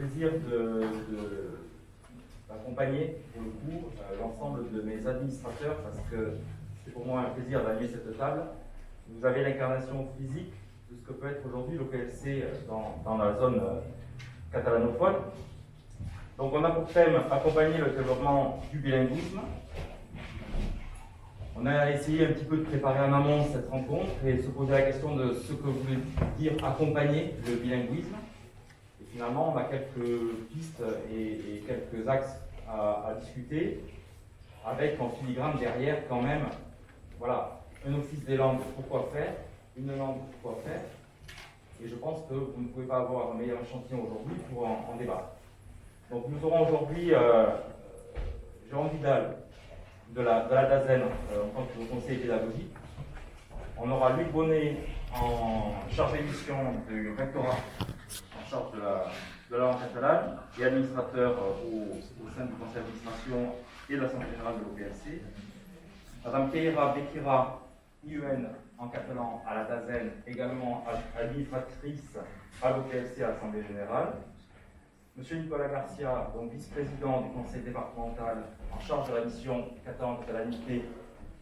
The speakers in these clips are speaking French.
Plaisir d'accompagner pour le coup l'ensemble de mes administrateurs parce que c'est pour moi un plaisir d'animer cette table. Vous avez l'incarnation physique de ce que peut être aujourd'hui l'OPLC dans la zone catalanophone. Donc on a pour thème accompagner le développement du bilinguisme. On a essayé un petit peu de préparer en amont cette rencontre et se poser la question de ce que voulait dire accompagner le bilinguisme. Et finalement, on a quelques pistes et quelques axes à discuter, avec en filigrane derrière quand même, voilà, un office des langues, pourquoi faire, une langue, pourquoi faire. Et je pense que vous ne pouvez pas avoir un meilleur échantillon aujourd'hui pour en débattre. Donc nous aurons aujourd'hui Jérôme Vidal de la DAZEN en tant que conseiller pédagogique. On aura Luc Bonnet en charge d'émission du rectorat, en charge de la langue catalane et administrateur au sein du conseil d'administration et de l'Assemblée générale de l'OPLC. Madame Keira Bekira, IUN en catalan à la DAZEN, également administratrice à l'OPLC à l'Assemblée générale. Monsieur Nicolas Garcia, donc vice-président du conseil départemental en charge de la mission catalan-catalanité,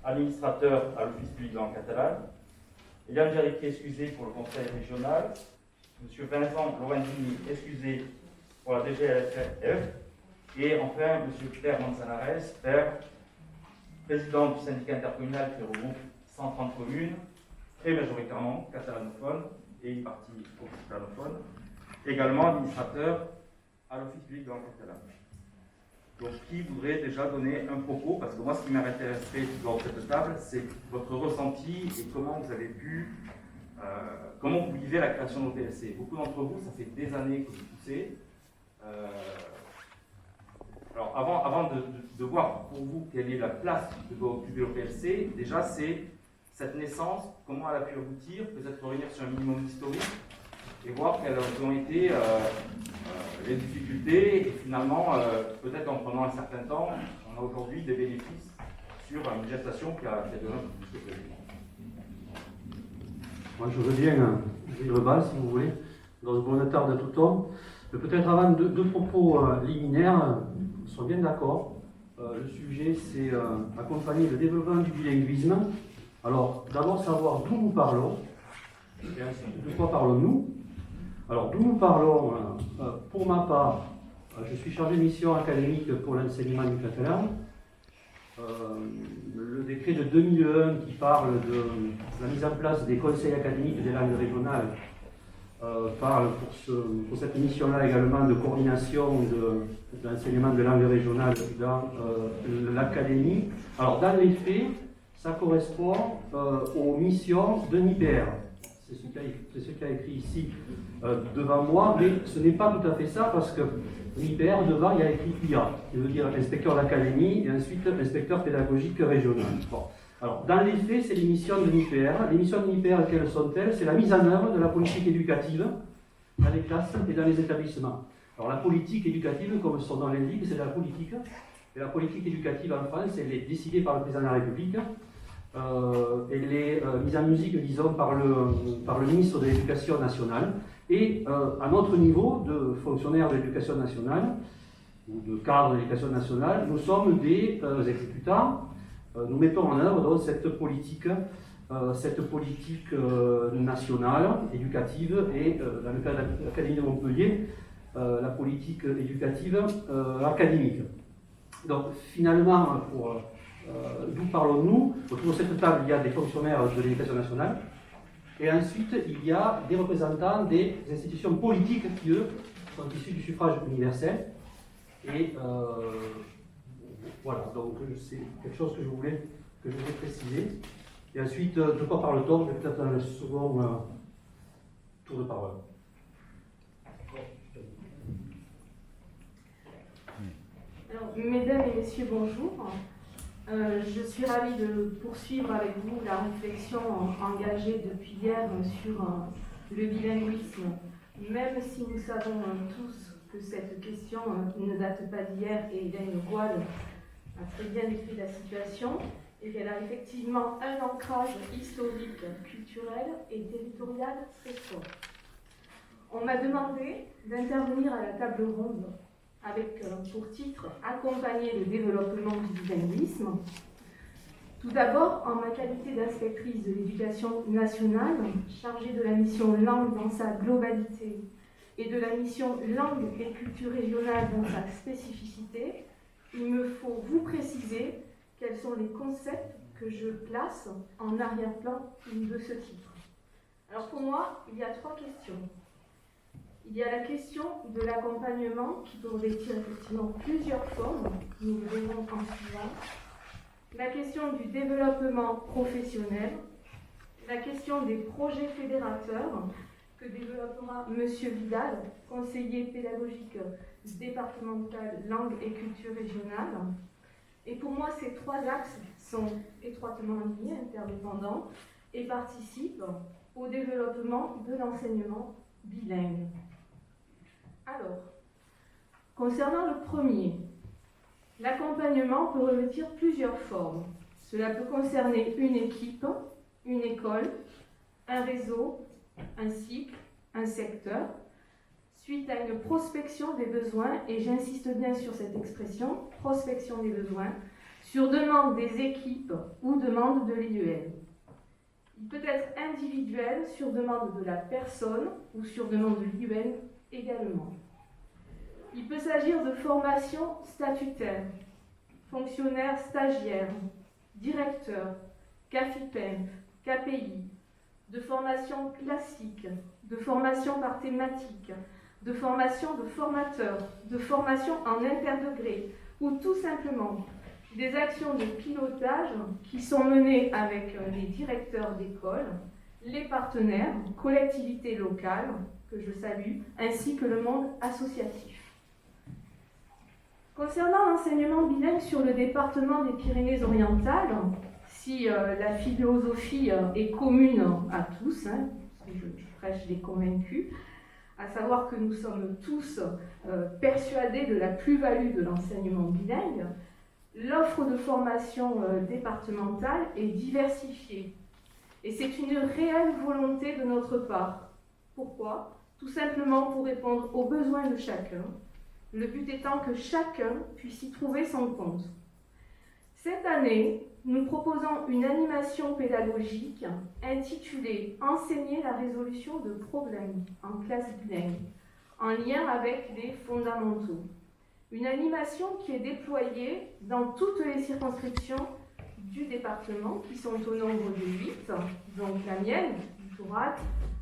administrateur à l'Office public de langue catalane. Yann Jariquet, excusé pour le conseil régional. Monsieur Vincent Lorenzini, excusé pour la DGLFF. Et enfin, monsieur Pierre Manzanares, père, président du syndicat intercommunal qui regroupe 130 communes, très majoritairement catalanophones et une partie catalanophone, également administrateur à l'Office public de langue catalane. Donc, qui voudrait déjà donner un propos, parce que moi, ce qui m'intéresserait dans cette table, c'est votre ressenti et comment vous avez pu, comment vous vivez la création de l'OPLC. Beaucoup d'entre vous, ça fait des années que vous poussez. Alors, avant de voir pour vous quelle est la place que doit occuper l'OPLC, déjà, c'est cette naissance, comment elle a pu aboutir, peut-être revenir sur un minimum historique et voir quelles ont été les difficultés, et finalement, peut-être en prenant un certain temps, on a aujourd'hui des bénéfices sur une gestation qui a donné un peu plus que prévu. Moi, je veux bien ouvrir le bal, si vous voulez, dans ce bon état de tout temps. Mais peut-être avant deux propos liminaires, nous sommes bien d'accord. Le sujet, c'est accompagner le développement du bilinguisme. Alors, d'abord, savoir d'où nous parlons, et ensuite, de quoi parlons-nous. Alors, d'où nous parlons, pour ma part, je suis chargé de mission académique pour l'enseignement du catalan. Le décret de 2001 qui parle de la mise en place des conseils académiques des langues régionales parle pour cette mission-là également de coordination de l'enseignement de langues régionales dans l'académie. Alors, dans les faits, ça correspond aux missions de NIPER. C'est ce qui a écrit ici devant moi, mais ce n'est pas tout à fait ça parce que l'IPR, devant, il y a écrit IA, qui veut dire inspecteur d'académie et ensuite inspecteur pédagogique régional. Bon. Alors, dans les faits, c'est les missions de l'IPR. Les missions de l'IPR, quelles sont-elles? C'est la mise en œuvre de la politique éducative dans les classes et dans les établissements. Alors, la politique éducative, comme son nom l'indique, c'est de la politique. Et la politique éducative en France, elle est décidée par le président de la République. Elle est mise en musique, disons, par le ministre de l'Éducation nationale. Et à notre niveau de fonctionnaires de l'Éducation nationale, ou de cadres de l'Éducation nationale, nous sommes des exécutants. Nous mettons en œuvre donc, cette politique nationale, éducative, et dans le cas de l'Académie de Montpellier, la politique éducative académique. Donc finalement, d'où parlons-nous? Autour de cette table, il y a des fonctionnaires de l'Éducation nationale, et ensuite, il y a des représentants des institutions politiques qui, eux, sont issus du suffrage universel. Et voilà, donc c'est quelque chose que je voulais préciser. Et ensuite, de quoi parle-t-on? Peut-être dans le second tour de parole. Alors, mesdames et messieurs, bonjour. Je suis ravie de poursuivre avec vous la réflexion engagée depuis hier sur le bilinguisme, même si nous savons tous que cette question ne date pas d'hier et Hélène Goual a très bien décrit la situation et qu'elle a effectivement un ancrage historique, culturel et territorial très fort. On m'a demandé d'intervenir à la table ronde avec pour titre « Accompagner le développement du bilinguisme ». Tout d'abord, en ma qualité d'inspectrice de l'éducation nationale, chargée de la mission langue dans sa globalité et de la mission langue et culture régionale dans sa spécificité, il me faut vous préciser quels sont les concepts que je place en arrière-plan de ce titre. Alors pour moi, il y a 3 questions. Il y a la question de l'accompagnement qui peut revêtir effectivement plusieurs formes, nous le verrons en suivant. La question du développement professionnel, la question des projets fédérateurs que développera M. Vidal, conseiller pédagogique départemental langue et culture régionale. Et pour moi, ces 3 axes sont étroitement liés, interdépendants, et participent au développement de l'enseignement bilingue. Alors, concernant le premier, l'accompagnement peut revêtir plusieurs formes. Cela peut concerner une équipe, une école, un réseau, un cycle, un secteur, suite à une prospection des besoins, et j'insiste bien sur cette expression, prospection des besoins, sur demande des équipes ou demande de l'IEL. Il peut être individuel sur demande de la personne ou sur demande de l'IEL également. Il peut s'agir de formation statutaire, fonctionnaire stagiaire, directeur, CAFIPEMP, KPI, de formation classique, de formation par thématique, de formation de formateurs, de formation en interdegré, ou tout simplement des actions de pilotage qui sont menées avec les directeurs d'école, les partenaires, collectivités locales, que je salue, ainsi que le monde associatif. Concernant l'enseignement bilingue sur le département des Pyrénées-Orientales, si la philosophie est commune à tous, je prêche les convaincus, à savoir que nous sommes tous persuadés de la plus-value de l'enseignement bilingue, l'offre de formation départementale est diversifiée. Et c'est une réelle volonté de notre part. Pourquoi ? Tout simplement pour répondre aux besoins de chacun, le but étant que chacun puisse y trouver son compte. Cette année, nous proposons une animation pédagogique intitulée « Enseigner la résolution de problèmes en classe bilingue » en lien avec les fondamentaux. Une animation qui est déployée dans toutes les circonscriptions du département, qui sont au nombre de 8, donc la mienne, Tourat,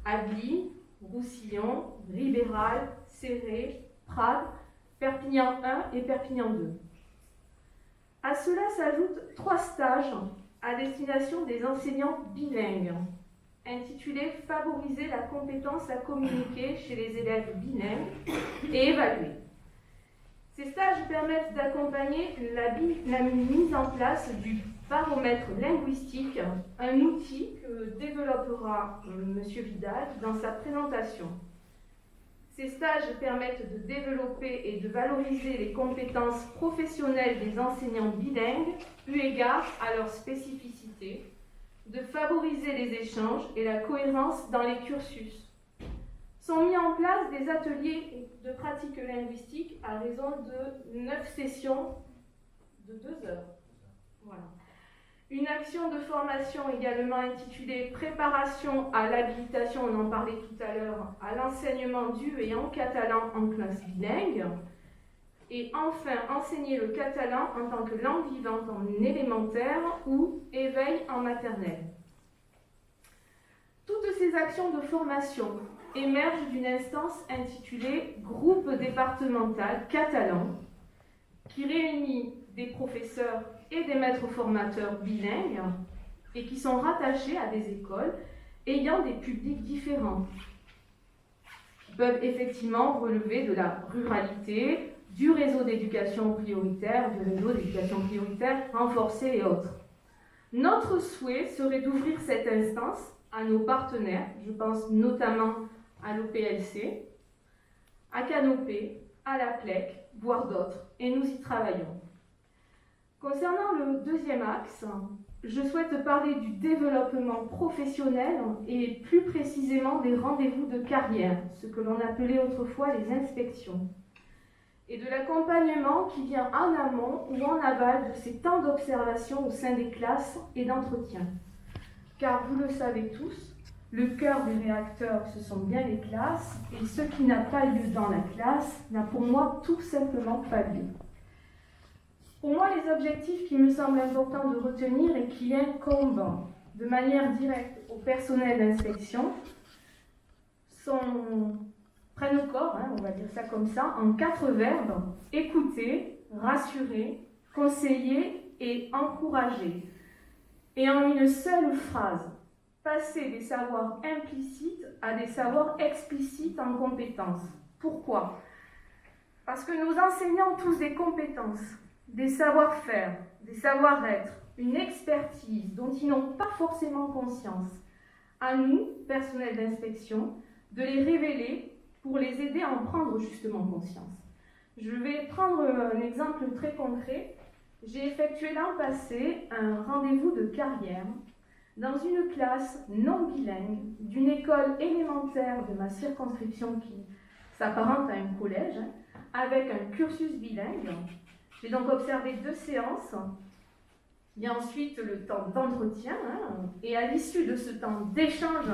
Ably, Roussillon, Ribéral, Céré, Prades, Perpignan 1 et Perpignan 2. À cela s'ajoutent 3 stages à destination des enseignants bilingues, intitulés « Favoriser la compétence à communiquer chez les élèves bilingues et évaluer ». Ces stages permettent d'accompagner la mise en place du baromètre linguistique, un outil que développera M. Vidal dans sa présentation. Ces stages permettent de développer et de valoriser les compétences professionnelles des enseignants bilingues, eu égard à leur spécificité, de favoriser les échanges et la cohérence dans les cursus. Sont mis en place des ateliers de pratique linguistique à raison de 9 sessions de 2 heures. Voilà. Une action de formation également intitulée « Préparation à l'habilitation », on en parlait tout à l'heure, à l'enseignement du et en catalan en classe bilingue. Et enfin, enseigner le catalan en tant que langue vivante en élémentaire ou éveil en maternelle. Toutes ces actions de formation émergent d'une instance intitulée « Groupe départemental catalan » qui réunit des professeurs et des maîtres formateurs bilingues et qui sont rattachés à des écoles ayant des publics différents, qui peuvent effectivement relever de la ruralité, du réseau d'éducation prioritaire, renforcé et autres. Notre souhait serait d'ouvrir cette instance à nos partenaires, je pense notamment à l'OPLC, à Canopé, à la PLEC, voire d'autres, et nous y travaillons. Concernant le deuxième axe, je souhaite parler du développement professionnel et plus précisément des rendez-vous de carrière, ce que l'on appelait autrefois les inspections, et de l'accompagnement qui vient en amont ou en aval de ces temps d'observation au sein des classes et d'entretien. Car vous le savez tous, le cœur des réacteurs, ce sont bien les classes, et ce qui n'a pas lieu dans la classe n'a pour moi tout simplement pas lieu. Pour moi, les objectifs qui me semblent importants de retenir et qui incombent de manière directe au personnel d'inspection prennent au corps, on va dire ça comme ça, en 4 verbes: écouter, rassurer, conseiller et encourager. Et en une seule phrase, passer des savoirs implicites à des savoirs explicites en compétences. Pourquoi ? Parce que nous enseignons tous des compétences, des savoir-faire, des savoir-être, une expertise dont ils n'ont pas forcément conscience. À nous, personnel d'inspection, de les révéler pour les aider à en prendre justement conscience. Je vais prendre un exemple très concret. J'ai effectué l'an passé un rendez-vous de carrière dans une classe non bilingue d'une école élémentaire de ma circonscription qui s'apparente à un collège, avec un cursus bilingue. J'ai donc observé 2 séances. Il y a ensuite le temps d'entretien, et à l'issue de ce temps d'échange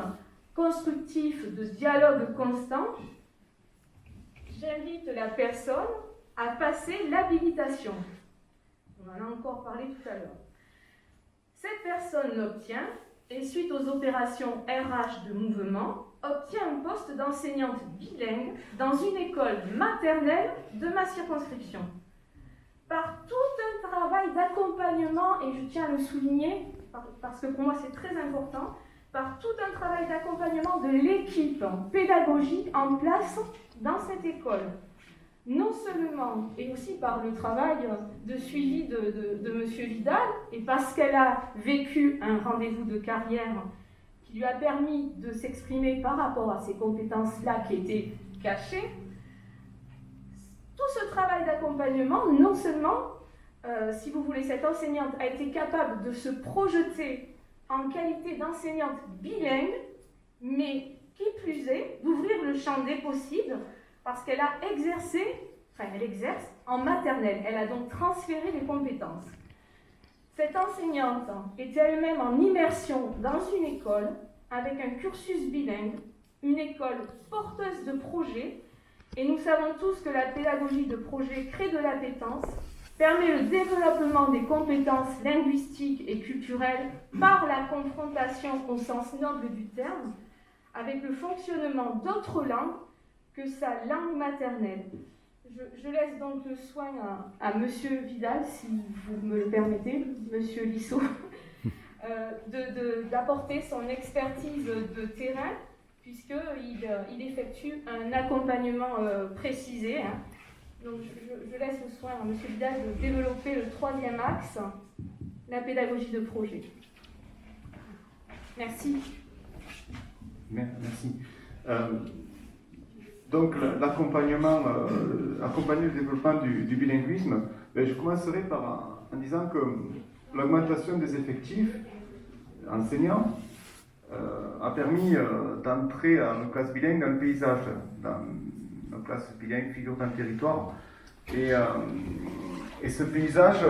constructif, de dialogue constant, j'invite la personne à passer l'habilitation. On en a encore parlé tout à l'heure. Cette personne l'obtient et suite aux opérations RH de mouvement, obtient un poste d'enseignante bilingue dans une école maternelle de ma circonscription. Par tout un travail d'accompagnement, et je tiens à le souligner parce que pour moi c'est très important, par tout un travail d'accompagnement de l'équipe pédagogique en place dans cette école. Non seulement, et aussi par le travail de suivi de M. Vidal, et parce qu'elle a vécu un rendez-vous de carrière qui lui a permis de s'exprimer par rapport à ces compétences-là qui étaient cachées, tout ce travail d'accompagnement, non seulement, si vous voulez, cette enseignante a été capable de se projeter en qualité d'enseignante bilingue, mais qui plus est, d'ouvrir le champ des possibles, parce qu'elle a exercé, elle exerce en maternelle. Elle a donc transféré les compétences. Cette enseignante était elle-même en immersion dans une école, avec un cursus bilingue, une école porteuse de projets, et nous savons tous que la pédagogie de projet crée de l'appétence, permet le développement des compétences linguistiques et culturelles par la confrontation au sens noble du terme, avec le fonctionnement d'autres langues que sa langue maternelle. Je laisse donc le soin à Monsieur Vidal, si vous me le permettez, Monsieur Lissot, d'apporter son expertise de terrain, puisqu'il effectue un accompagnement précisé. Donc je laisse le soin à M. Vidal de développer le 3e axe, la pédagogie de projet. Merci. Merci. Donc l'accompagnement, accompagner le développement du bilinguisme, je commencerai en disant que l'augmentation des effectifs enseignants a permis d'entrer en classe bilingue dans le paysage, dans nos classes bilingues figure d'un territoire. Et ce paysage,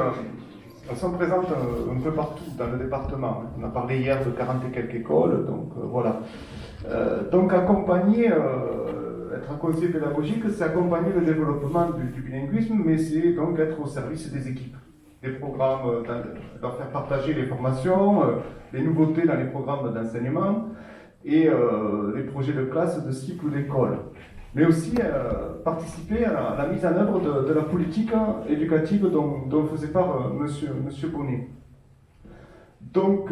elles sont présentes un peu partout dans le département. On a parlé hier de 40 et quelques écoles, donc voilà. Donc accompagner, être un conseiller pédagogique, c'est accompagner le développement du bilinguisme, mais c'est donc être au service des équipes, des programmes, leur faire partager les formations, les nouveautés dans les programmes d'enseignement et les projets de classe, de cycle ou d'école. Mais aussi participer à la mise en œuvre de la politique éducative dont faisait part Monsieur Bonnet. Donc,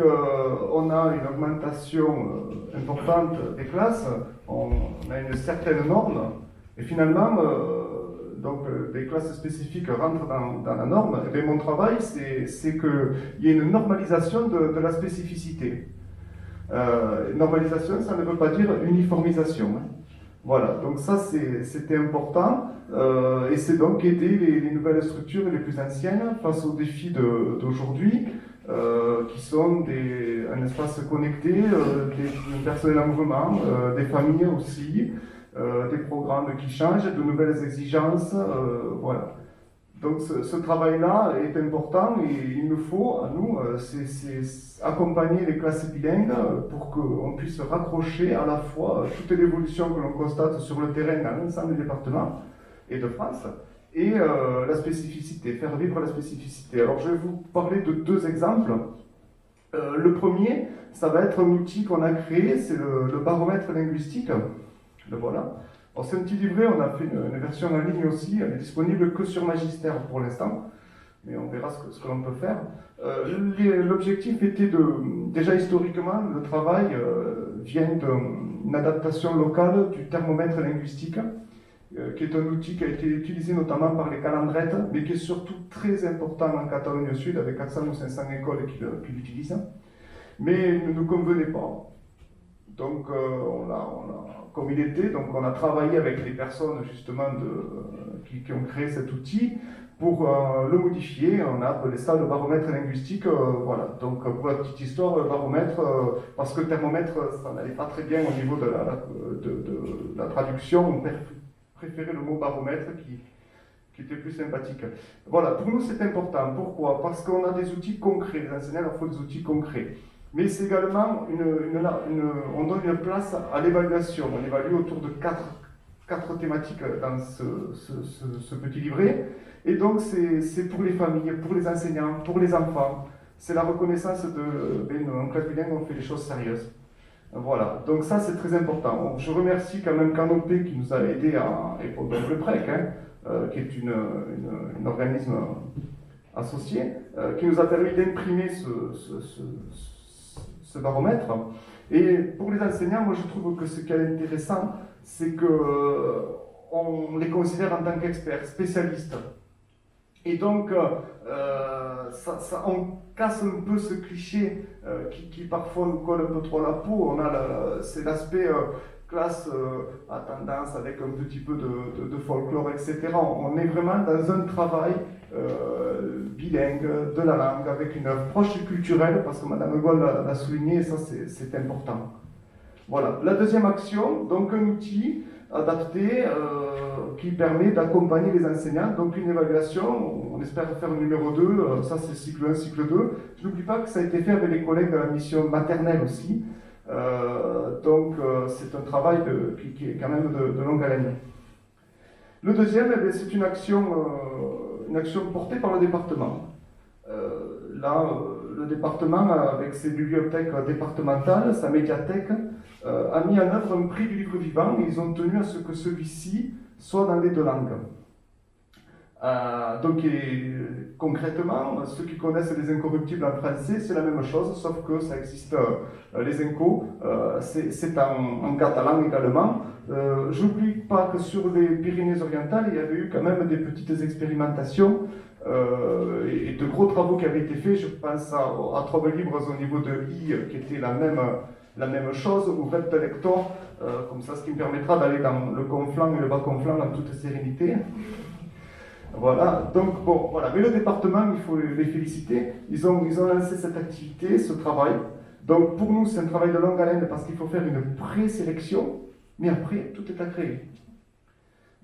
on a une augmentation importante des classes, on a une certaine norme, et finalement, des classes spécifiques rentrent dans la norme. Et bien, mon travail, c'est qu'il y ait une normalisation de la spécificité. Normalisation, ça ne veut pas dire uniformisation. Voilà, donc ça c'était important, et c'est donc aider les nouvelles structures et les plus anciennes face aux défis d'aujourd'hui, qui sont un espace connecté, des personnels en mouvement, des familles aussi, des programmes qui changent, de nouvelles exigences, voilà. Donc ce travail-là est important et il nous faut, à nous, c'est accompagner les classes bilingues pour qu'on puisse raccrocher à la fois toute l'évolution que l'on constate sur le terrain dans l'ensemble des départements et de France et la spécificité, faire vivre la spécificité. Alors je vais vous parler de deux exemples. Le premier, ça va être un outil qu'on a créé, c'est le baromètre linguistique. Le voilà. Alors c'est un petit livret, on a fait une version en ligne aussi, elle est disponible que sur Magistère pour l'instant, mais on verra ce que l'on peut faire. L'objectif était déjà historiquement, le travail vient d'une adaptation locale du thermomètre linguistique, qui est un outil qui a été utilisé notamment par les calandrettes, mais qui est surtout très important en Catalogne Sud, avec 400 ou 500 écoles qui l'utilisent, mais il ne nous convenait pas. Donc, comme il était, donc on a travaillé avec les personnes justement qui ont créé cet outil pour le modifier. On a appelé ça le baromètre linguistique. Voilà. Donc, pour la petite histoire, le baromètre, parce que le thermomètre, ça n'allait pas très bien au niveau de la traduction, on préférait le mot baromètre qui était plus sympathique. Voilà, pour nous c'est important. Pourquoi? Parce qu'on a des outils concrets. Les enseignants, il leur faut des outils concrets. Mais c'est également, on donne une place à l'évaluation. On évalue autour de quatre thématiques dans ce petit livret. Et donc, c'est pour les familles, pour les enseignants, pour les enfants. C'est la reconnaissance en classe bilingue, on fait des choses sérieuses. Voilà, donc ça, c'est très important. Je remercie quand même Canopé qui nous a aidés et pour le PREC, qui est un organisme associé, qui nous a permis d'imprimer ce baromètre. Et pour les enseignants, moi je trouve que ce qui est intéressant, c'est qu'on les considère en tant qu'experts, spécialistes. Et donc, on casse un peu ce cliché qui parfois nous colle un peu trop à la peau. C'est l'aspect classe à tendance avec un petit peu de folklore, etc. On est vraiment dans un travail bilingue de la langue, avec une approche culturelle, parce que Madame Gaulle l'a souligné, et ça c'est important. Voilà. La deuxième action, donc un outil adapté qui permet d'accompagner les enseignants, donc une évaluation, on espère faire le numéro 2, ça c'est cycle 1, cycle 2. Je n'oublie pas que ça a été fait avec les collègues de la mission maternelle aussi, donc c'est un travail qui est quand même de longue haleine. Le deuxième, c'est une action portée par le département. Le département, avec ses bibliothèques départementales, sa médiathèque, a mis en œuvre un prix du livre vivant et ils ont tenu à ce que celui-ci soit dans les deux langues. Donc, concrètement, ceux qui connaissent les incorruptibles en français, c'est la même chose, sauf que ça existe, les incos, c'est en catalan également. J'oublie pas que sur les Pyrénées-Orientales, il y avait eu quand même des petites expérimentations et de gros travaux qui avaient été faits. Je pense à Troubles libres au niveau de I, qui était la même chose, ou Red Lector, comme ça, ce qui me permettra d'aller dans le Conflans et le Bas-Conflans en toute sérénité. Voilà, donc bon, voilà. Mais le département, il faut les féliciter. Ils ont lancé cette activité, ce travail. Donc pour nous, c'est un travail de longue haleine parce qu'il faut faire une présélection, mais après, tout est à créer.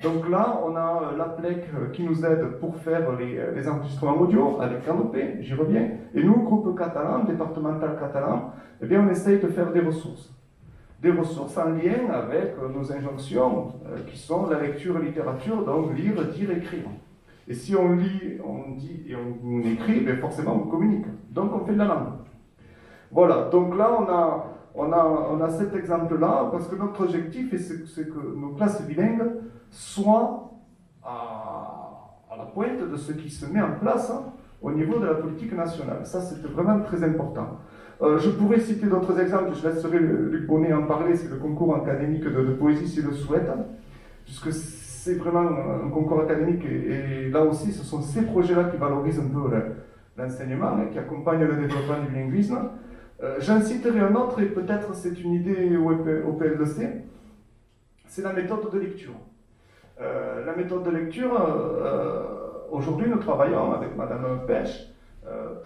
Donc là, on a l'APLEC qui nous aide pour faire les enregistrements audio avec Canopé, j'y reviens. Et nous, groupe catalan, départemental catalan, eh bien, on essaye de faire des ressources. Des ressources en lien avec nos injonctions qui sont la lecture et littérature, donc lire, dire, écrire. Et si on lit, on dit et on écrit, bien forcément on communique. Donc on fait de la langue. Voilà, donc là on a cet exemple-là, parce que notre objectif, c'est que nos classes bilingues soient à la pointe de ce qui se met en place au niveau de la politique nationale. Ça, c'est vraiment très important. Je pourrais citer d'autres exemples, je laisserai Luc Bonnet en parler, c'est le concours académique de poésie, s'il le souhaite, puisque c'est vraiment un concours académique, et là aussi, ce sont ces projets-là qui valorisent un peu l'enseignement, qui accompagnent le développement du linguisme. J'en citerai un autre, et peut-être c'est une idée au PLC, c'est la méthode de lecture. La méthode de lecture, aujourd'hui nous travaillons avec Madame Pêche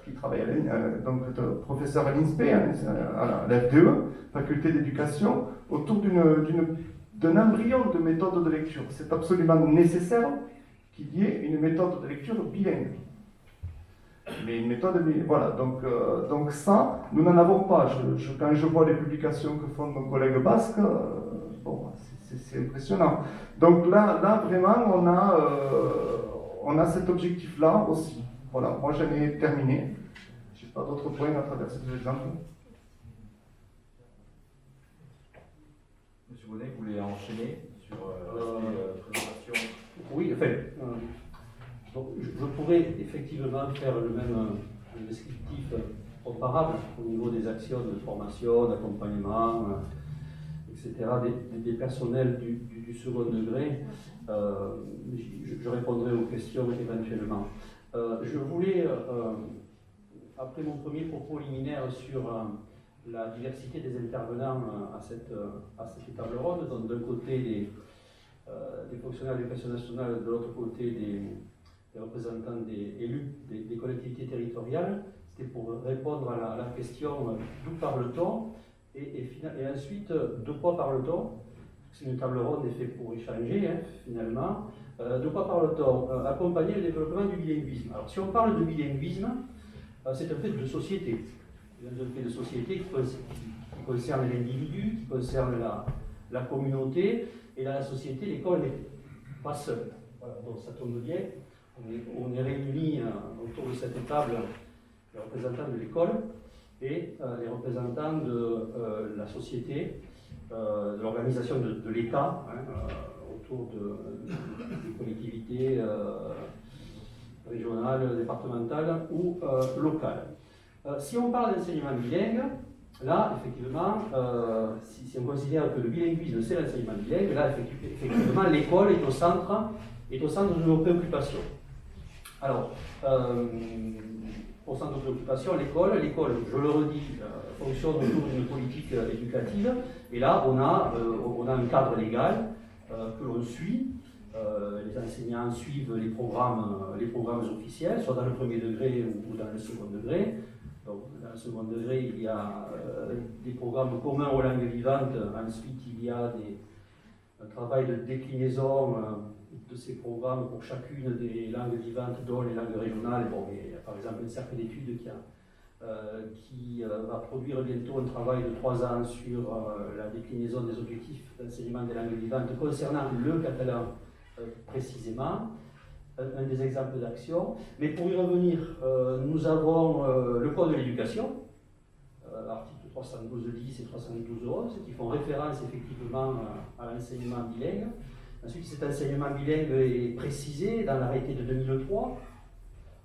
qui travaille donc professeur à l'INSPE, à la FDE, faculté d'éducation, autour d'un embryon de méthode de lecture. C'est absolument nécessaire qu'il y ait une méthode de lecture bilingue. Mais une méthode, voilà, donc ça, nous n'en avons pas. Quand je vois les publications que font nos collègues basques, bon, c'est impressionnant. Donc là vraiment, on a cet objectif-là aussi. Voilà, moi j'en ai terminé. Je n'ai pas d'autres points à travers ces deux exemples. Monsieur Bonnet, vous voulez enchaîner sur l'aspect présentation? Oui, enfin, donc, je pourrais effectivement faire le même descriptif comparable au niveau des actions de formation, d'accompagnement, etc., des personnels du second degré. Je répondrai aux questions éventuellement. Je voulais, après mon premier propos liminaire sur la diversité des intervenants à cette table ronde, donc d'un côté des fonctionnaires de l'éducation nationale, de l'autre côté des représentants des élus des collectivités territoriales, c'était pour répondre à la question d'où parle-t-on et ensuite de quoi parle-t-on. C'est une table ronde est faite pour échanger finalement. De quoi parle-t-on? Accompagner le développement du bilinguisme. Alors si on parle de bilinguisme, c'est un fait de société. C'est un fait de société qui concerne l'individu, qui concerne la communauté, et dans la société, l'école n'est pas seule. Voilà, donc ça tombe bien. On est réunis autour de cette table les représentants de l'école et les représentants de la société, de l'organisation de l'État, autour des collectivités régionales, départementales ou locales. Si on parle d'enseignement bilingue, là, effectivement, si on considère que le bilinguisme, c'est l'enseignement bilingue, là, effectivement, l'école est au centre de nos préoccupations. Alors, au centre de préoccupation, l'école, je le redis, fonctionne autour d'une politique éducative, et là, on a un cadre légal que l'on suit. Les enseignants suivent les programmes officiels, soit dans le premier degré ou dans le second degré. Donc, dans le second degré, il y a des programmes communs aux langues vivantes. Ensuite, il y a un travail de déclinaison de ces programmes pour chacune des langues vivantes, dont les langues régionales. Bon, il y a par exemple un cercle d'études qui va produire bientôt un travail de 3 ans sur la déclinaison des objectifs d'enseignement des langues vivantes concernant le catalan précisément. Un des exemples d'action. Mais pour y revenir, nous avons le Code de l'éducation, articles 312.10 et 312.11, qui font référence effectivement à l'enseignement bilingue. Ensuite, cet enseignement bilingue est précisé dans l'arrêté de 2003.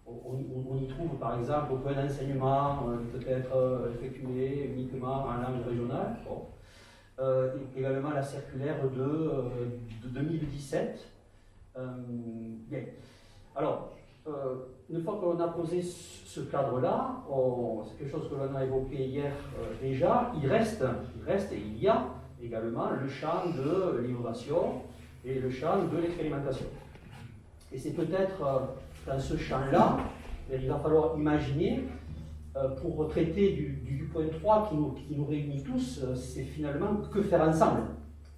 On y trouve par exemple qu'un enseignement peut être effectué uniquement en langue régionale. Bon. Également la circulaire de 2017. Bien. Alors, une fois que l'on a posé ce cadre-là, c'est quelque chose que l'on a évoqué hier déjà, il reste et il y a également le champ de l'innovation et le champ de l'expérimentation. Et c'est peut-être dans ce champ-là, il va falloir imaginer, pour traiter du point 3 qui nous réunit tous, c'est finalement que faire ensemble.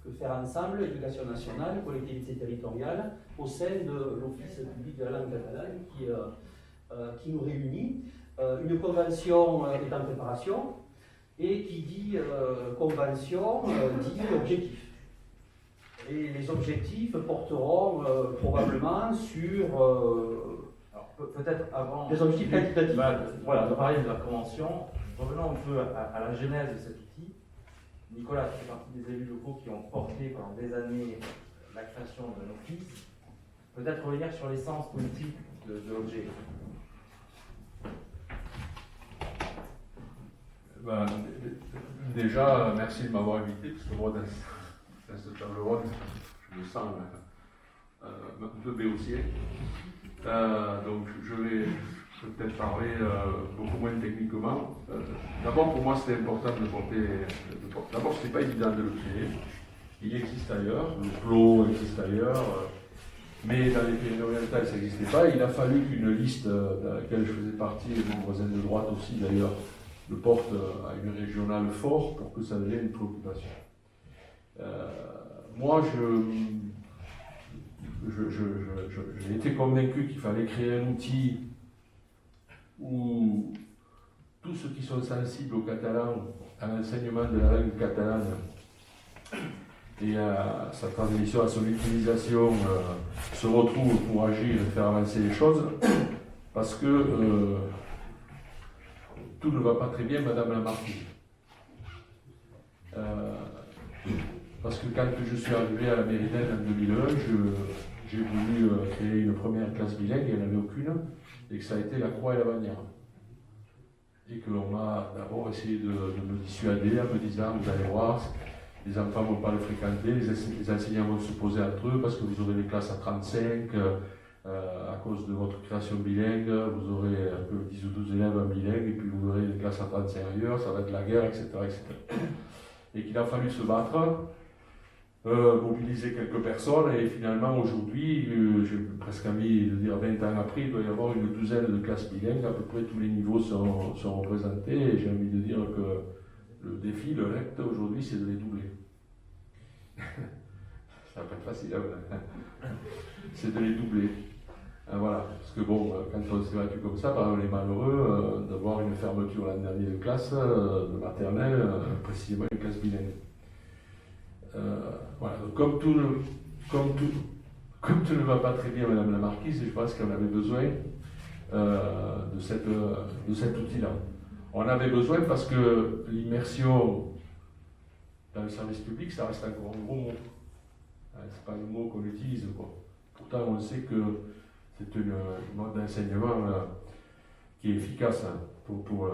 Que faire ensemble, éducation nationale, collectivité territoriale, au sein de l'Office public de la langue catalane qui nous réunit. Une convention est en préparation et qui dit convention dit objectif. Et les objectifs porteront probablement sur peut-être avant des objectifs quantitatifs. Voilà, de parler de la convention, revenons un peu à la genèse de cet outil. Nicolas, tu fais partie des élus locaux qui ont porté pendant des années la création d'un office. Peut-être revenir sur l'essence politique de l'objet. Ben, déjà, merci de m'avoir invité, parce que moi, dans cette table ronde, je me sens un peu béotier. Donc, je vais peut-être parler beaucoup moins techniquement. D'abord, pour moi, c'était important de porter. D'abord, ce n'est pas évident de le créer. Il existe ailleurs, le PLO existe ailleurs. mais dans les Pyrénées-Orientales, ça n'existait pas. Il a fallu qu'une liste dans laquelle je faisais partie, et mon voisin de droite aussi d'ailleurs, le porte à une régionale fort pour que ça devienne une préoccupation. Moi, j'ai été convaincu qu'il fallait créer un outil où tous ceux qui sont sensibles au catalan, à l'enseignement de la langue catalane et à sa transmission, à son utilisation, se retrouvent pour agir et faire avancer les choses, parce que tout ne va pas très bien, Madame la Marquise. Parce que quand je suis arrivé à la Méridienne en 2001, j'ai voulu créer une première classe bilingue, il n'y en avait aucune, et que ça a été la croix et la bannière. Et que l'on m'a d'abord essayé de me dissuader en me disant, vous allez voir, les enfants ne vont pas le fréquenter, les enseignants vont se poser entre eux parce que vous aurez des classes à 35, à cause de votre création bilingue, vous aurez 10 ou 12 élèves en bilingue, et puis vous aurez des classes à 35 ailleurs, ça va être la guerre, etc. etc. Et qu'il a fallu se battre, mobiliser quelques personnes, et finalement aujourd'hui, j'ai presque envie de dire 20 ans après, il doit y avoir une douzaine de classes bilingues, à peu près tous les niveaux sont représentés, et j'ai envie de dire que le défi, le recte aujourd'hui, c'est de les doubler. Ça va pas être facile, hein. C'est de les doubler. Voilà, parce que bon, quand on s'est battu comme ça, on est malheureux d'avoir une fermeture l'an dernier de classe, de maternelle, précisément une classe bilingue. Voilà, donc comme tout ne va pas très bien, Madame la Marquise, je pense qu'on avait besoin de cet outil-là. On avait besoin parce que l'immersion dans le service public, ça reste encore un gros mot. C'est pas un mot qu'on utilise, quoi. Pourtant, on sait que c'est une mode d'enseignement qui est efficace pour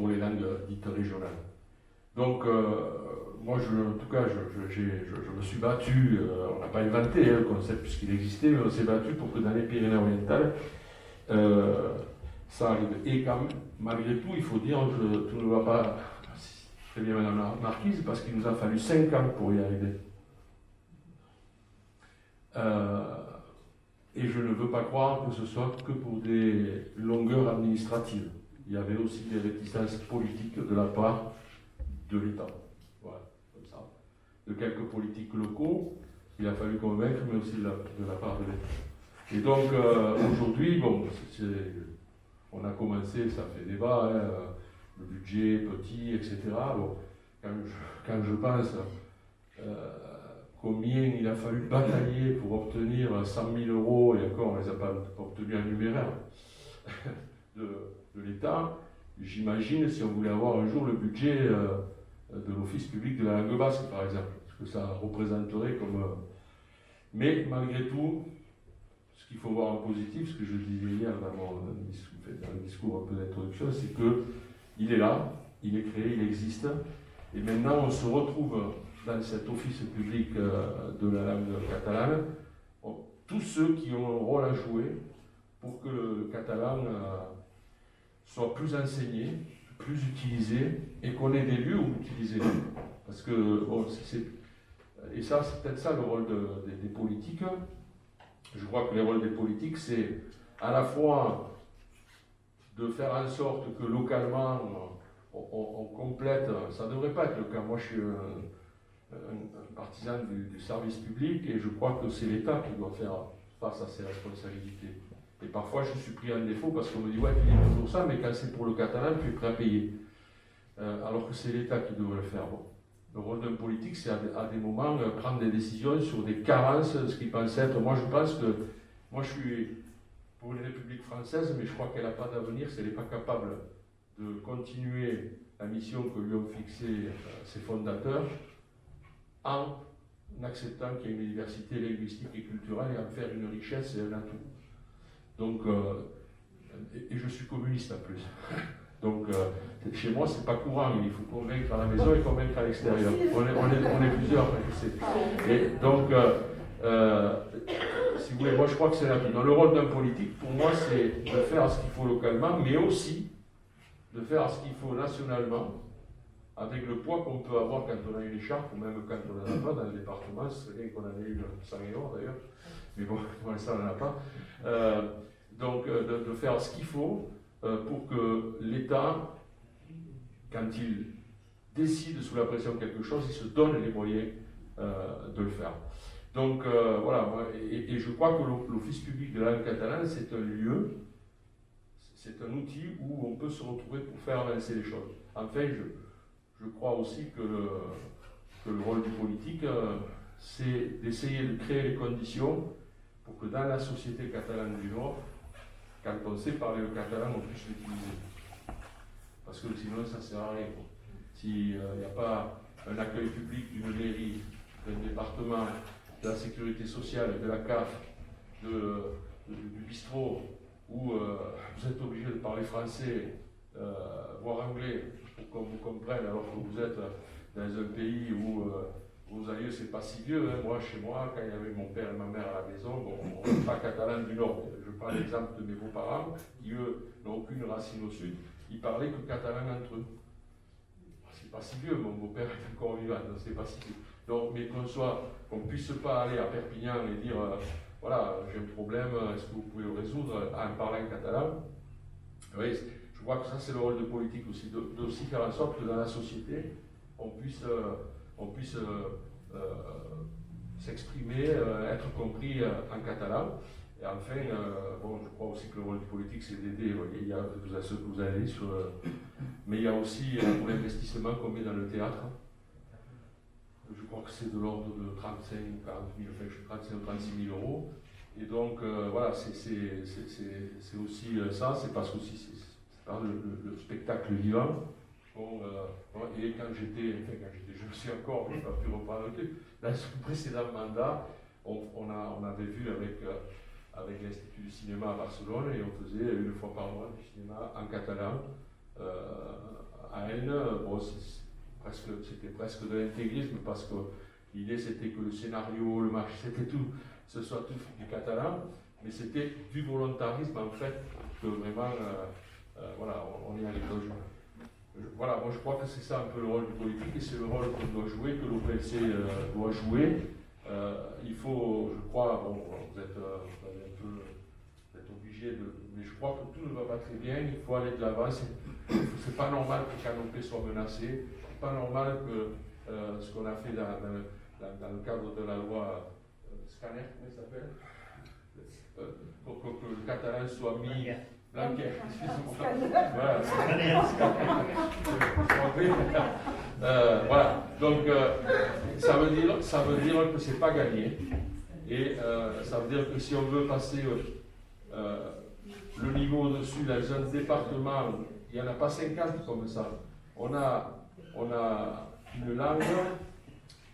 les langues dites régionales. Donc, moi, en tout cas, je me suis battu, on n'a pas inventé le concept puisqu'il existait, mais on s'est battu pour que dans les Pyrénées-Orientales, ça arrive. Et quand même, malgré tout, il faut dire que tout ne va pas très bien, Madame la Marquise, parce qu'il nous a fallu 5 ans pour y arriver. Et je ne veux pas croire que ce soit que pour des longueurs administratives. Il y avait aussi des réticences politiques de la part de l'État. Voilà, comme ça. De quelques politiques locaux, il a fallu convaincre, mais aussi de la part de l'État. Et donc, aujourd'hui, bon, on a commencé, ça fait débat, hein, le budget petit, etc. Bon, quand je pense combien il a fallu batailler pour obtenir 100 000 euros, et encore on ne les a pas obtenus en numéraire, de l'État, j'imagine si on voulait avoir un jour le budget de l'Office public de la langue basque, par exemple, ce que ça représenterait comme... Mais malgré tout, ce qu'il faut voir en positif, ce que je disais hier dans le discours un peu d'introduction, c'est qu'il est là, il est créé, il existe, et maintenant on se retrouve dans cet office public de la langue catalane, tous ceux qui ont un rôle à jouer pour que le catalan soit plus enseigné, plus utilisé, et qu'on ait des lieux où l'utiliser. Parce que, bon, et ça, c'est peut-être ça le rôle des politiques. Je crois que le rôle des politiques, c'est à la fois de faire en sorte que localement, on complète, ça ne devrait pas être le cas. Moi, je suis un partisan du service public et je crois que c'est l'État qui doit faire face à ses responsabilités. Et parfois, je suis pris en défaut parce qu'on me dit « ouais, tu dis toujours ça, mais quand c'est pour le catalan, tu es prêt à payer. » Alors que c'est l'État qui devrait le faire. Bon. Le rôle d'un politique, c'est à des moments prendre des décisions sur des carences, ce qui pense être. Moi, je pense que moi, je suis pour une République française, mais je crois qu'elle n'a pas d'avenir si elle n'est pas capable de continuer la mission que lui ont fixée ses fondateurs en acceptant qu'il y ait une diversité linguistique et culturelle et en faire une richesse et un atout. Donc, et je suis communiste en plus. Donc, chez moi, c'est pas courant. Il faut convaincre à la maison et convaincre à l'extérieur. On est plusieurs, je sais. Et donc, si vous voulez, moi je crois que c'est la vie. Dans le rôle d'un politique, pour moi, c'est de faire ce qu'il faut localement, mais aussi de faire ce qu'il faut nationalement avec le poids qu'on peut avoir quand on a une écharpe, ou même quand on n'en a pas dans le département, c'est bien qu'on en ait une sans et or d'ailleurs, mais bon, pour l'instant on n'en a pas. Donc de faire ce qu'il faut pour que l'État, quand il décide sous la pression de quelque chose, il se donne les moyens de le faire. Donc voilà, et je crois que l'Office public de la langue catalane, c'est un lieu, c'est un outil où on peut se retrouver pour faire avancer les choses. Enfin, je crois aussi que le rôle du politique, c'est d'essayer de créer les conditions pour que dans la société catalane du Nord, quand on sait parler le catalan, on puisse l'utiliser. Parce que sinon, ça ne sert à rien. S'il n'y a pas un accueil public d'une mairie, d'un département, de la sécurité sociale, de la CAF, du bistrot, où vous êtes obligé de parler français, voire anglais, pour qu'on vous comprenne, alors que vous êtes dans un pays où vos aïeux, c'est pas si vieux. Hein. Moi, chez moi, quand il y avait mon père et ma mère à la maison, bon, on n'est pas catalan du Nord. Je prends l'exemple de mes beaux-parents, qui eux n'ont aucune racine au Sud. Ils parlaient que catalan entre eux. C'est pas si vieux, mon beau-père est encore vivant, donc c'est pas si vieux. Donc, mais qu'on ne puisse pas aller à Perpignan et dire voilà, j'ai un problème, est-ce que vous pouvez le résoudre en parlant catalan? Oui, je crois que ça, c'est le rôle de politique aussi, d'aussi faire en sorte que dans la société, on puisse s'exprimer, être compris en catalan. Et enfin, bon, je crois aussi que le rôle du politique, c'est d'aider. Il y a ce que vous avez sur, mais il y a aussi pour l'investissement qu'on met dans le théâtre. Je crois que c'est de l'ordre de 35 ou 40 000, enfin, 35 ou 36 000 euros. Et donc, voilà, c'est aussi ça, c'est parce que c'est par le spectacle vivant. Bon, et quand j'étais jeune aussi encore, je n'ai pas pu reprendre le truc. Dans ce précédent mandat, on avait vu avec l'Institut du cinéma à Barcelone et on faisait une fois par mois du cinéma en catalan à N. Bon, c'était presque de l'intégrisme parce que l'idée c'était que le scénario, le match, c'était tout, ce soit tout du catalan, mais c'était du volontarisme en fait, que vraiment, voilà, on y allait. Voilà, moi je crois que c'est ça un peu le rôle du politique et c'est le rôle qu'on doit jouer, que l'OPLC doit jouer. Il faut, je crois, bon, vous êtes obligé de. Mais je crois que tout ne va pas très bien, il faut aller de l'avant. C'est pas normal que Canopé soit menacé, c'est pas normal que ce qu'on a fait dans le cadre de la loi Scanner, comment il s'appelle, pour que le catalan soit mis. Blanquer, excusez-moi. Voilà, voilà. Donc ça veut dire que c'est pas gagné. Et ça veut dire que si on veut passer le niveau au-dessus dans un département, il n'y en a pas 50 comme ça. On a une langue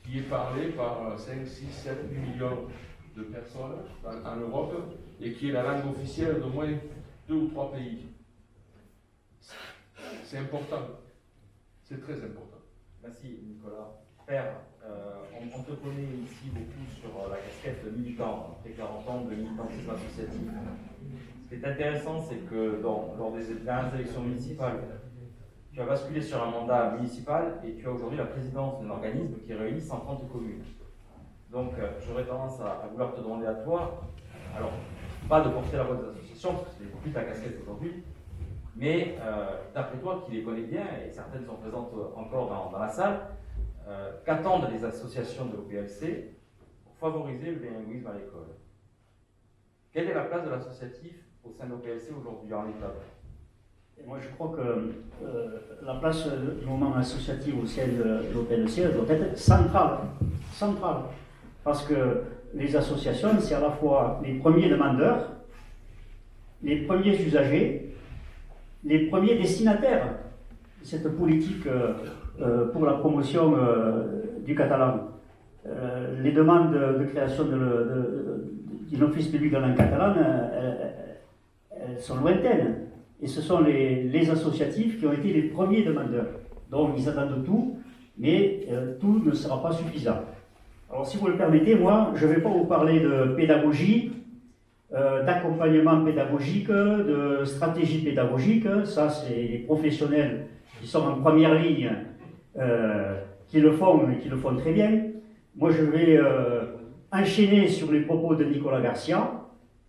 qui est parlée par 5, 6, 7, 8 millions de personnes en Europe et qui est la langue officielle d'au moins 2 ou 3 pays. C'est important. C'est très important. Merci Nicolas. Père, on te connaît ici beaucoup sur la casquette de militant, après 40 ans de militantisme associatif. Ce qui est intéressant, c'est que lors des dernières élections municipales, tu as basculé sur un mandat municipal et tu as aujourd'hui la présidence d'un organisme qui réunit 130 communes. Donc j'aurais tendance à vouloir te demander à toi, alors pas de porter la voix des associations, parce que c'est plus ta casquette aujourd'hui, mais d'après toi, qui les connais bien, et certaines sont présentes encore dans la salle, qu'attendent les associations de l'OPLC pour favoriser le bilinguisme à l'école? Quelle est la place de l'associatif au sein de l'OPLC aujourd'hui en l'état? Moi, je crois que la place du mouvement associatif au sein de l'OPLC doit être centrale. Centrale. Parce que les associations, c'est à la fois les premiers demandeurs, les premiers usagers, les premiers destinataires de cette politique pour la promotion du catalan. Les demandes de création d'une office public de langue catalane, elles sont lointaines. Et ce sont les associatifs qui ont été les premiers demandeurs. Donc ils attendent tout, mais tout ne sera pas suffisant. Alors si vous le permettez, moi, je ne vais pas vous parler de pédagogie, d'accompagnement pédagogique, de stratégie pédagogique. Ça, c'est les professionnels qui sont en première ligne qui le font très bien. Moi, je vais enchaîner sur les propos de Nicolas Garcia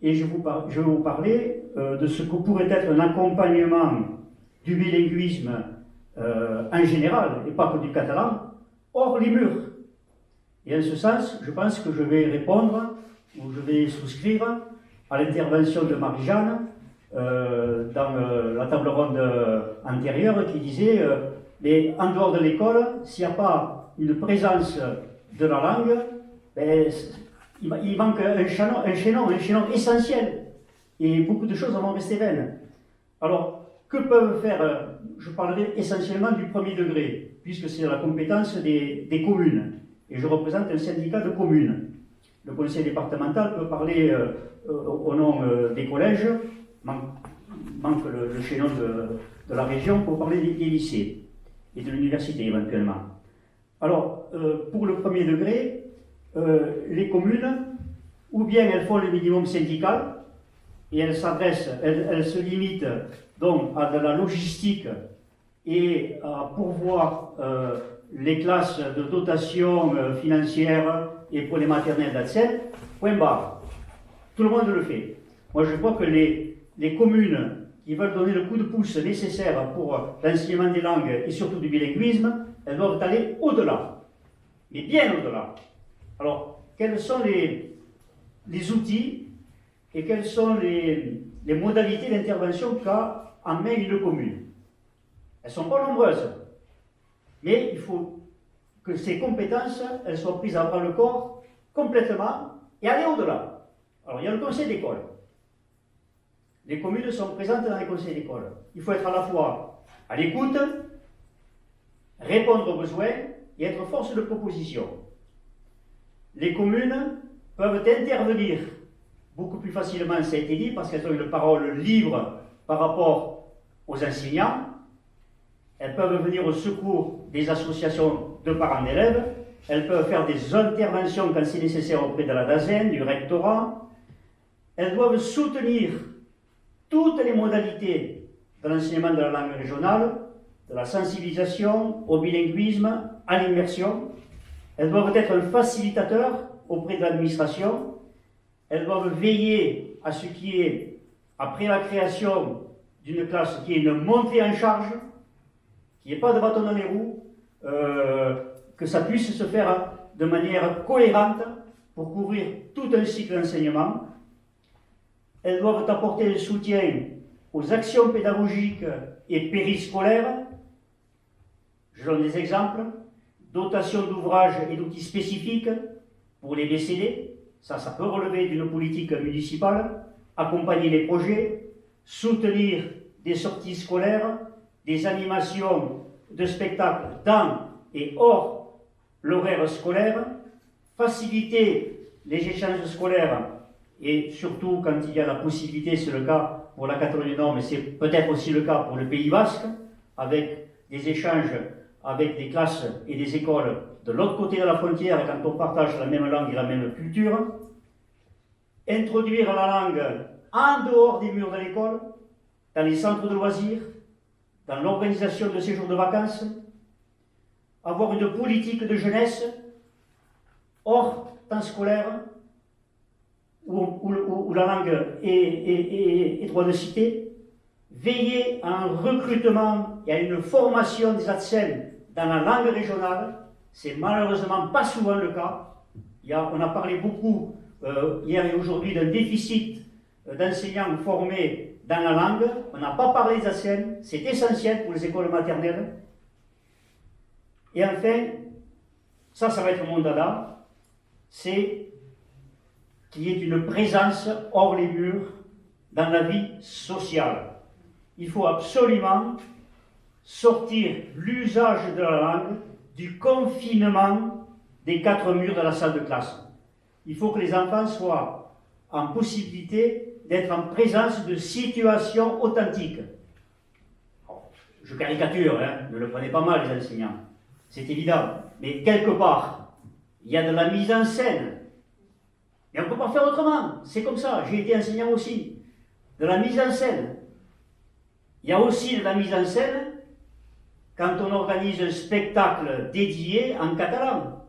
et je vais vous parler de ce que pourrait être un accompagnement du bilinguisme en général, et pas que du catalan, hors les murs. Et en ce sens, je pense que je vais répondre, ou je vais souscrire à l'intervention de Marie-Jeanne dans la table ronde antérieure qui disait mais en dehors de l'école, s'il n'y a pas une présence de la langue, ben, il manque un chaînon essentiel. Et beaucoup de choses vont rester vaines. Alors, que peuvent faire, je parlerai essentiellement du premier degré, puisque c'est la compétence des communes. Et je représente un syndicat de communes. Le conseil départemental peut parler au nom des collèges, manque le chaînon de la région pour parler des lycées et de l'université éventuellement. Alors, pour le premier degré, les communes, ou bien elles font le minimum syndical, et elles se limitent donc à de la logistique et à pourvoir les classes de dotation financière et pour les maternelles d'Adsel, point barre. Tout le monde le fait. Moi, je crois que les communes qui veulent donner le coup de pouce nécessaire pour l'enseignement des langues et surtout du bilinguisme, elles doivent aller au-delà, mais bien au-delà. Alors, quels sont les outils et quelles sont les modalités d'intervention qu'a en main une commune? Elles ne sont pas nombreuses, mais il faut que ces compétences elles soient prises à bras le corps complètement et aller au-delà. Alors, il y a le conseil d'école. Les communes sont présentes dans les conseils d'école. Il faut être à la fois à l'écoute, répondre aux besoins et être force de proposition. Les communes peuvent intervenir beaucoup plus facilement, ça a été dit, parce qu'elles ont une parole libre par rapport aux enseignants. Elles peuvent venir au secours des associations de parents d'élèves. Elles peuvent faire des interventions quand c'est nécessaire auprès de la DAZEN, du rectorat. Elles doivent soutenir toutes les modalités de l'enseignement de la langue régionale, de la sensibilisation au bilinguisme, à l'immersion. Elles doivent être un facilitateur auprès de l'administration. Elles doivent veiller à ce qui est, après la création d'une classe, qui est une montée en charge, qu'il n'y ait pas de bâton dans les roues, que ça puisse se faire de manière cohérente pour couvrir tout un cycle d'enseignement. Elles doivent apporter le soutien aux actions pédagogiques et périscolaires. Je donne des exemples. Dotation d'ouvrages et d'outils spécifiques pour les BCD. Ça peut relever d'une politique municipale. Accompagner les projets, soutenir des sorties scolaires, des animations de spectacles dans et hors l'horaire scolaire, faciliter les échanges scolaires et surtout quand il y a la possibilité, c'est le cas pour la Catalogne Nord, mais c'est peut-être aussi le cas pour le Pays Basque, avec des échanges avec des classes et des écoles de l'autre côté de la frontière quand on partage la même langue et la même culture. Introduire la langue en dehors des murs de l'école, dans les centres de loisirs, dans l'organisation de séjours de vacances, avoir une politique de jeunesse hors temps scolaire, où la langue est droit de cité, veiller à un recrutement et à une formation des ATSEM dans la langue régionale. C'est malheureusement pas souvent le cas. On a parlé beaucoup hier et aujourd'hui d'un déficit d'enseignants formés dans la langue. On n'a pas parlé des ATSEM, c'est essentiel pour les écoles maternelles. Et enfin, ça va être mon dada, c'est qu'il y ait une présence hors les murs dans la vie sociale. Il faut absolument sortir l'usage de la langue du confinement des 4 murs de la salle de classe. Il faut que les enfants soient en possibilité d'être en présence de situations authentiques. Je caricature, ne le prenez pas mal les enseignants, c'est évident, mais quelque part, il y a de la mise en scène. Et on ne peut pas faire autrement, c'est comme ça, j'ai été enseignant aussi. De la mise en scène. Il y a aussi de la mise en scène quand on organise un spectacle dédié en catalan.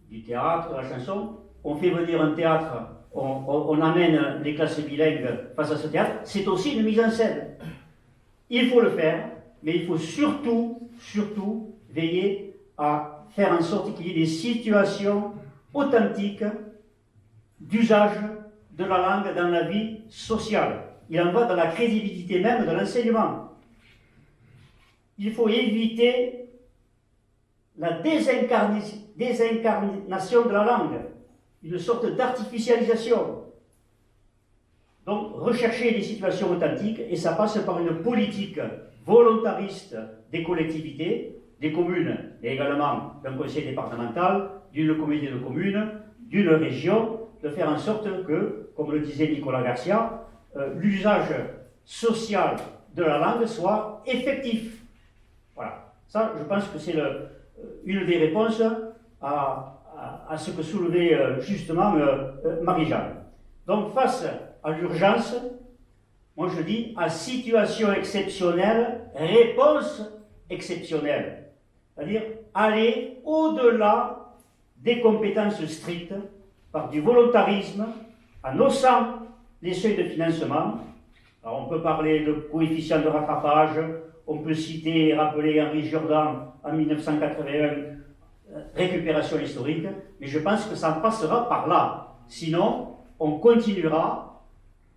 Du théâtre, de la chanson, on fait venir un théâtre, on amène les classes bilingues face à ce théâtre, c'est aussi une mise en scène. Il faut le faire, mais il faut surtout veiller à faire en sorte qu'il y ait des situations authentiques d'usage de la langue dans la vie sociale. Il en va de la crédibilité même de l'enseignement. Il faut éviter la désincarnation de la langue, une sorte d'artificialisation. Donc, rechercher des situations authentiques, et ça passe par une politique volontariste des collectivités, des communes, et également d'un conseil départemental, d'une communauté de communes, d'une région, de faire en sorte que, comme le disait Nicolas Garcia, l'usage social de la langue soit effectif. Voilà. Ça, je pense que c'est une des réponses à ce que soulevait justement Marie-Jeanne. Donc, face à l'urgence, moi je dis à situation exceptionnelle, réponse exceptionnelle. C'est-à-dire aller au-delà des compétences strictes par du volontarisme, en haussant les seuils de financement. Alors on peut parler de coefficient de rattrapage, on peut citer et rappeler Henri Jourdan en 1981, récupération historique, mais je pense que ça passera par là. Sinon, on continuera,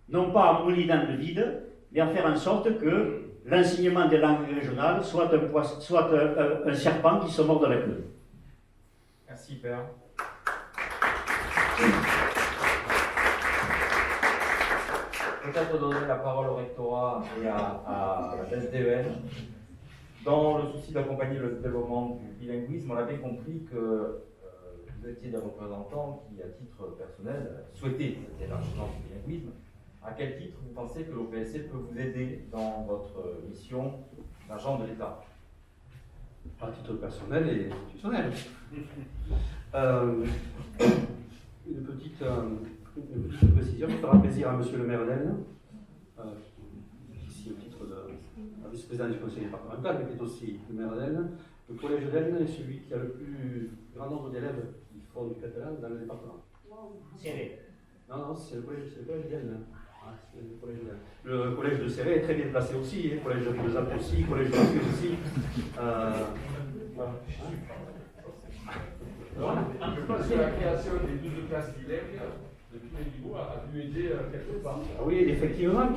non pas à mouiller dans le vide, mais à faire en sorte que l'enseignement des langues régionales soit un serpent qui se mord de la queue. Merci, Père. Peut-être donner la parole au rectorat et à la SDEN. Dans le souci d'accompagner le développement du bilinguisme, on avait compris que vous étiez des représentants qui, à titre personnel, souhaitaient cet élargissement du bilinguisme. À quel titre vous pensez que l'OPSC peut vous aider dans votre mission d'agent de l'État? À titre personnel et institutionnel. Une petite précision qui fera plaisir à Monsieur le maire d'Aisne, ici au titre de vice-président du conseil départemental, mais qui est aussi le maire d'Aisne. Le collège d'Aisne est celui qui a le plus grand nombre d'élèves qui font du catalan dans le département. Serré. Non, c'est le collège d'Aisne. Le collège de Serré est très bien placé aussi, le collège de Rivesaltes aussi, le collège de Rivesaltes aussi. Voilà. Je pense que la création des 12 classes bilingues de tous les niveaux a dû aider quelque part. Oui, effectivement,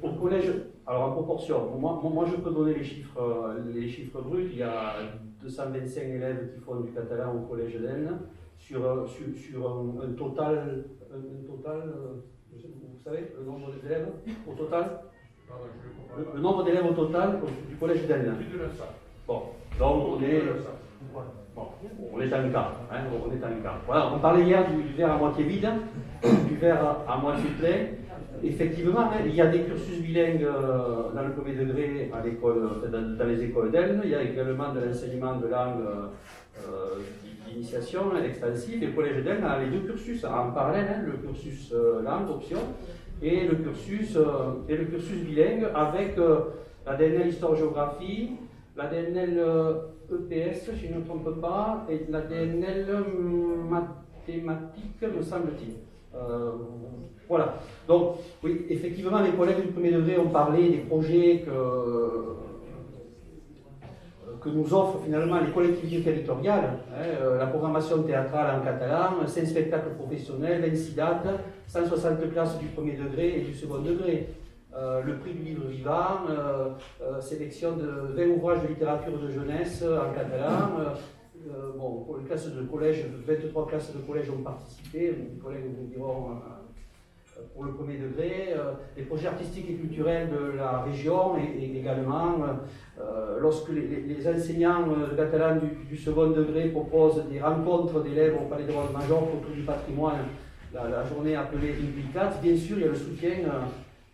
au collège, alors en proportion, moi je peux donner les chiffres bruts. Il y a 225 élèves qui font du catalan au collège d'Aisne sur un total, vous savez, le nombre d'élèves au total? Le nombre d'élèves au total du collège d'Aisne. Plus de 900. Bon, donc on est en quart. On est en quart. Voilà, on parlait hier du verre à moitié vide, du verre à moitié plein. Effectivement, il y a des cursus bilingues dans le premier degré à l'école, dans les écoles d'Aisne. Il y a également de l'enseignement de langue d'initiation extensive. Et le collège d'Aisne a les deux cursus en parallèle, le cursus langue option et le cursus bilingue avec la DNL histoire-géographie, la DNL EPS, si je ne me trompe pas, et la DNL mathématiques, me semble-t-il. Voilà. Donc, oui, effectivement, mes collègues du premier degré ont parlé des projets que nous offrent finalement les collectivités territoriales. La programmation théâtrale en catalan, 5 spectacles professionnels, 26 dates, 160 classes du premier degré et du second degré. Le prix du livre vivant, sélection de 20 ouvrages de littérature de jeunesse en catalan. Pour les classes de collège, 23 classes de collège ont participé, les collègues vous diront pour le premier degré, les projets artistiques et culturels de la région et également lorsque les enseignants de catalan du second degré proposent des rencontres d'élèves au Palais de Majorque autour du patrimoine, la journée appelée Implicat, bien sûr il y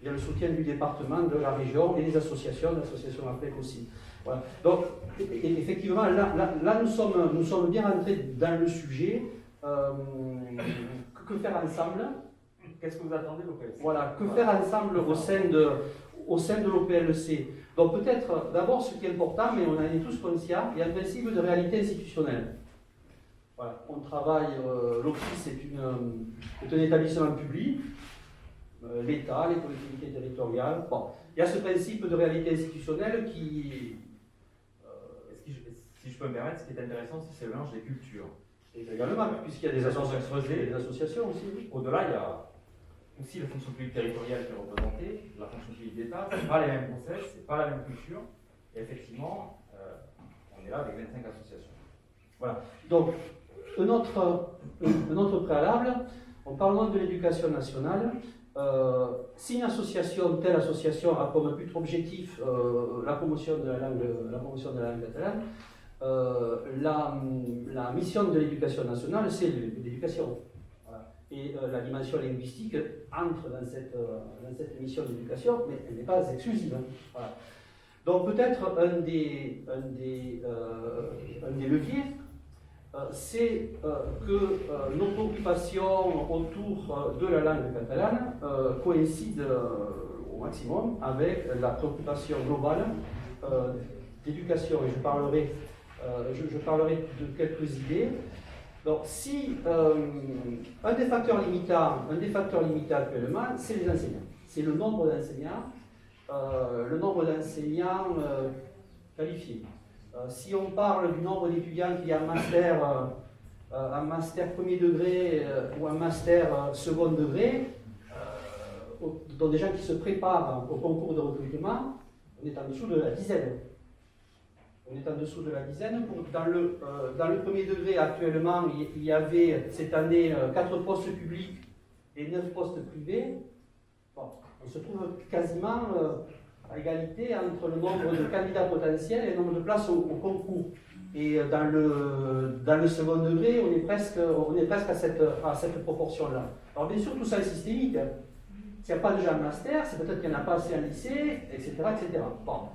a le soutien du département, de la région et des associations, l'association APEC aussi. Voilà. Donc, effectivement, là nous sommes bien rentrés dans le sujet. Que faire ensemble? Qu'est-ce que vous attendez de l'OPLC? Voilà, que faire ensemble au sein de l'OPLC? Donc peut-être d'abord ce qui est important, mais on en est tous conscients, il y a un principe de réalité institutionnelle. Voilà. On travaille, l'Office est un établissement public, l'État, les collectivités territoriales. Bon. Il y a ce principe de réalité institutionnelle qui... Si je peux me permettre, ce qui est intéressant, c'est le mélange des cultures. Également, puisqu'il y a des associations aussi. Oui. Au-delà, il y a aussi la fonction publique territoriale qui est représentée, la fonction publique d'État, ce n'est pas les mêmes process, ce n'est pas la même culture. Et effectivement, on est là avec 25 associations. Voilà. Donc, un autre préalable, en parlant de l'éducation nationale, si une association, telle association a comme but objectif la promotion de la langue catalane, la mission de l'éducation nationale, c'est l'éducation. Voilà. Et la dimension linguistique entre dans cette mission d'éducation, mais elle n'est pas exclusive. Hein. Voilà. Donc peut-être un des leviers, c'est que nos préoccupations autour de la langue catalane coïncident au maximum avec la préoccupation globale d'éducation. Et je parlerai de quelques idées. Donc, si un des facteurs limitants actuellement, c'est les enseignants. C'est le nombre d'enseignants qualifiés. Si on parle du nombre d'étudiants qui ont un master premier degré ou un master second degré, dont des gens qui se préparent au concours de recrutement, on est en dessous de la dizaine. Dans le premier degré, actuellement, il y avait cette année 4 postes publics et 9 postes privés. Bon, on se trouve quasiment à égalité entre le nombre de candidats potentiels et le nombre de places au concours. Et dans le second degré, on est presque à cette proportion-là. Alors bien sûr, tout ça est systémique. S'il n'y a pas de gens en master, c'est peut-être qu'il n'y en a pas assez en lycée, etc. etc. Bon.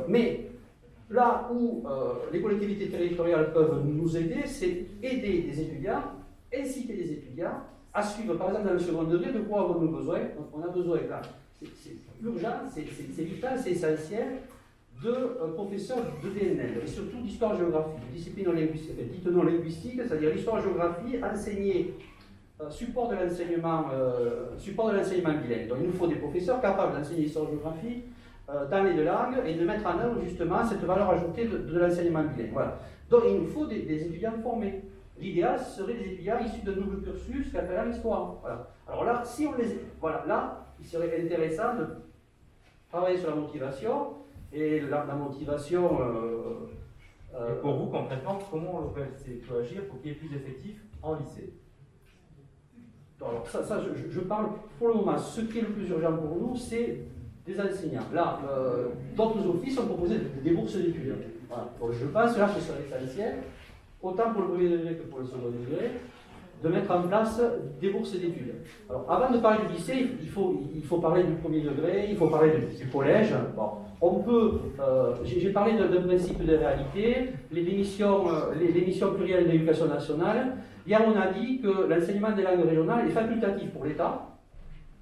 Mais là où les collectivités territoriales peuvent nous aider, c'est aider les étudiants, inciter les étudiants à suivre, par exemple dans le second degré, de quoi avons-nous besoin? On a besoin, là, c'est urgent, c'est vital, c'est essentiel, de professeurs de DNL, et surtout d'histoire-géographie, de discipline dite non linguistique, c'est-à-dire l'histoire-géographie enseignée, support de l'enseignement bilingue. Donc il nous faut des professeurs capables d'enseigner l'histoire-géographie dans les deux langues et de mettre en œuvre justement cette valeur ajoutée de l'enseignement bilingue. Voilà. Donc il nous faut des étudiants formés. L'idéal serait des étudiants issus de nouveaux cursus catalan histoire. Voilà. Alors là, là, il serait intéressant de travailler sur la motivation et la motivation. Et pour vous, concrètement, comment l'OPLC peut agir pour qu'il y ait plus d'effectifs en lycée? Alors ça je parle pour le moment. Ce qui est le plus urgent pour nous, c'est des enseignants. Là, d'autres offices ont proposé des bourses d'études. Voilà. Donc je pense là que ce serait essentiel, autant pour le premier degré que pour le second degré, de mettre en place des bourses d'études. Alors avant de parler du lycée, il faut parler du premier degré, il faut parler du collège. Bon, on peut, j'ai parlé d'un principe de réalité, les missions plurielles d'éducation nationale. Hier on a dit que l'enseignement des langues régionales est facultatif pour l'État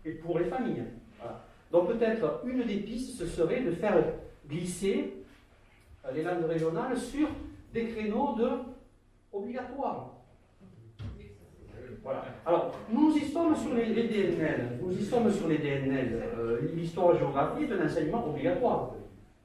et pour les familles. Voilà. Donc peut-être une des pistes, ce serait de faire glisser les langues régionales sur des créneaux obligatoires. Voilà. Alors, nous y sommes sur les DNL. L'histoire-géographie est un enseignement obligatoire.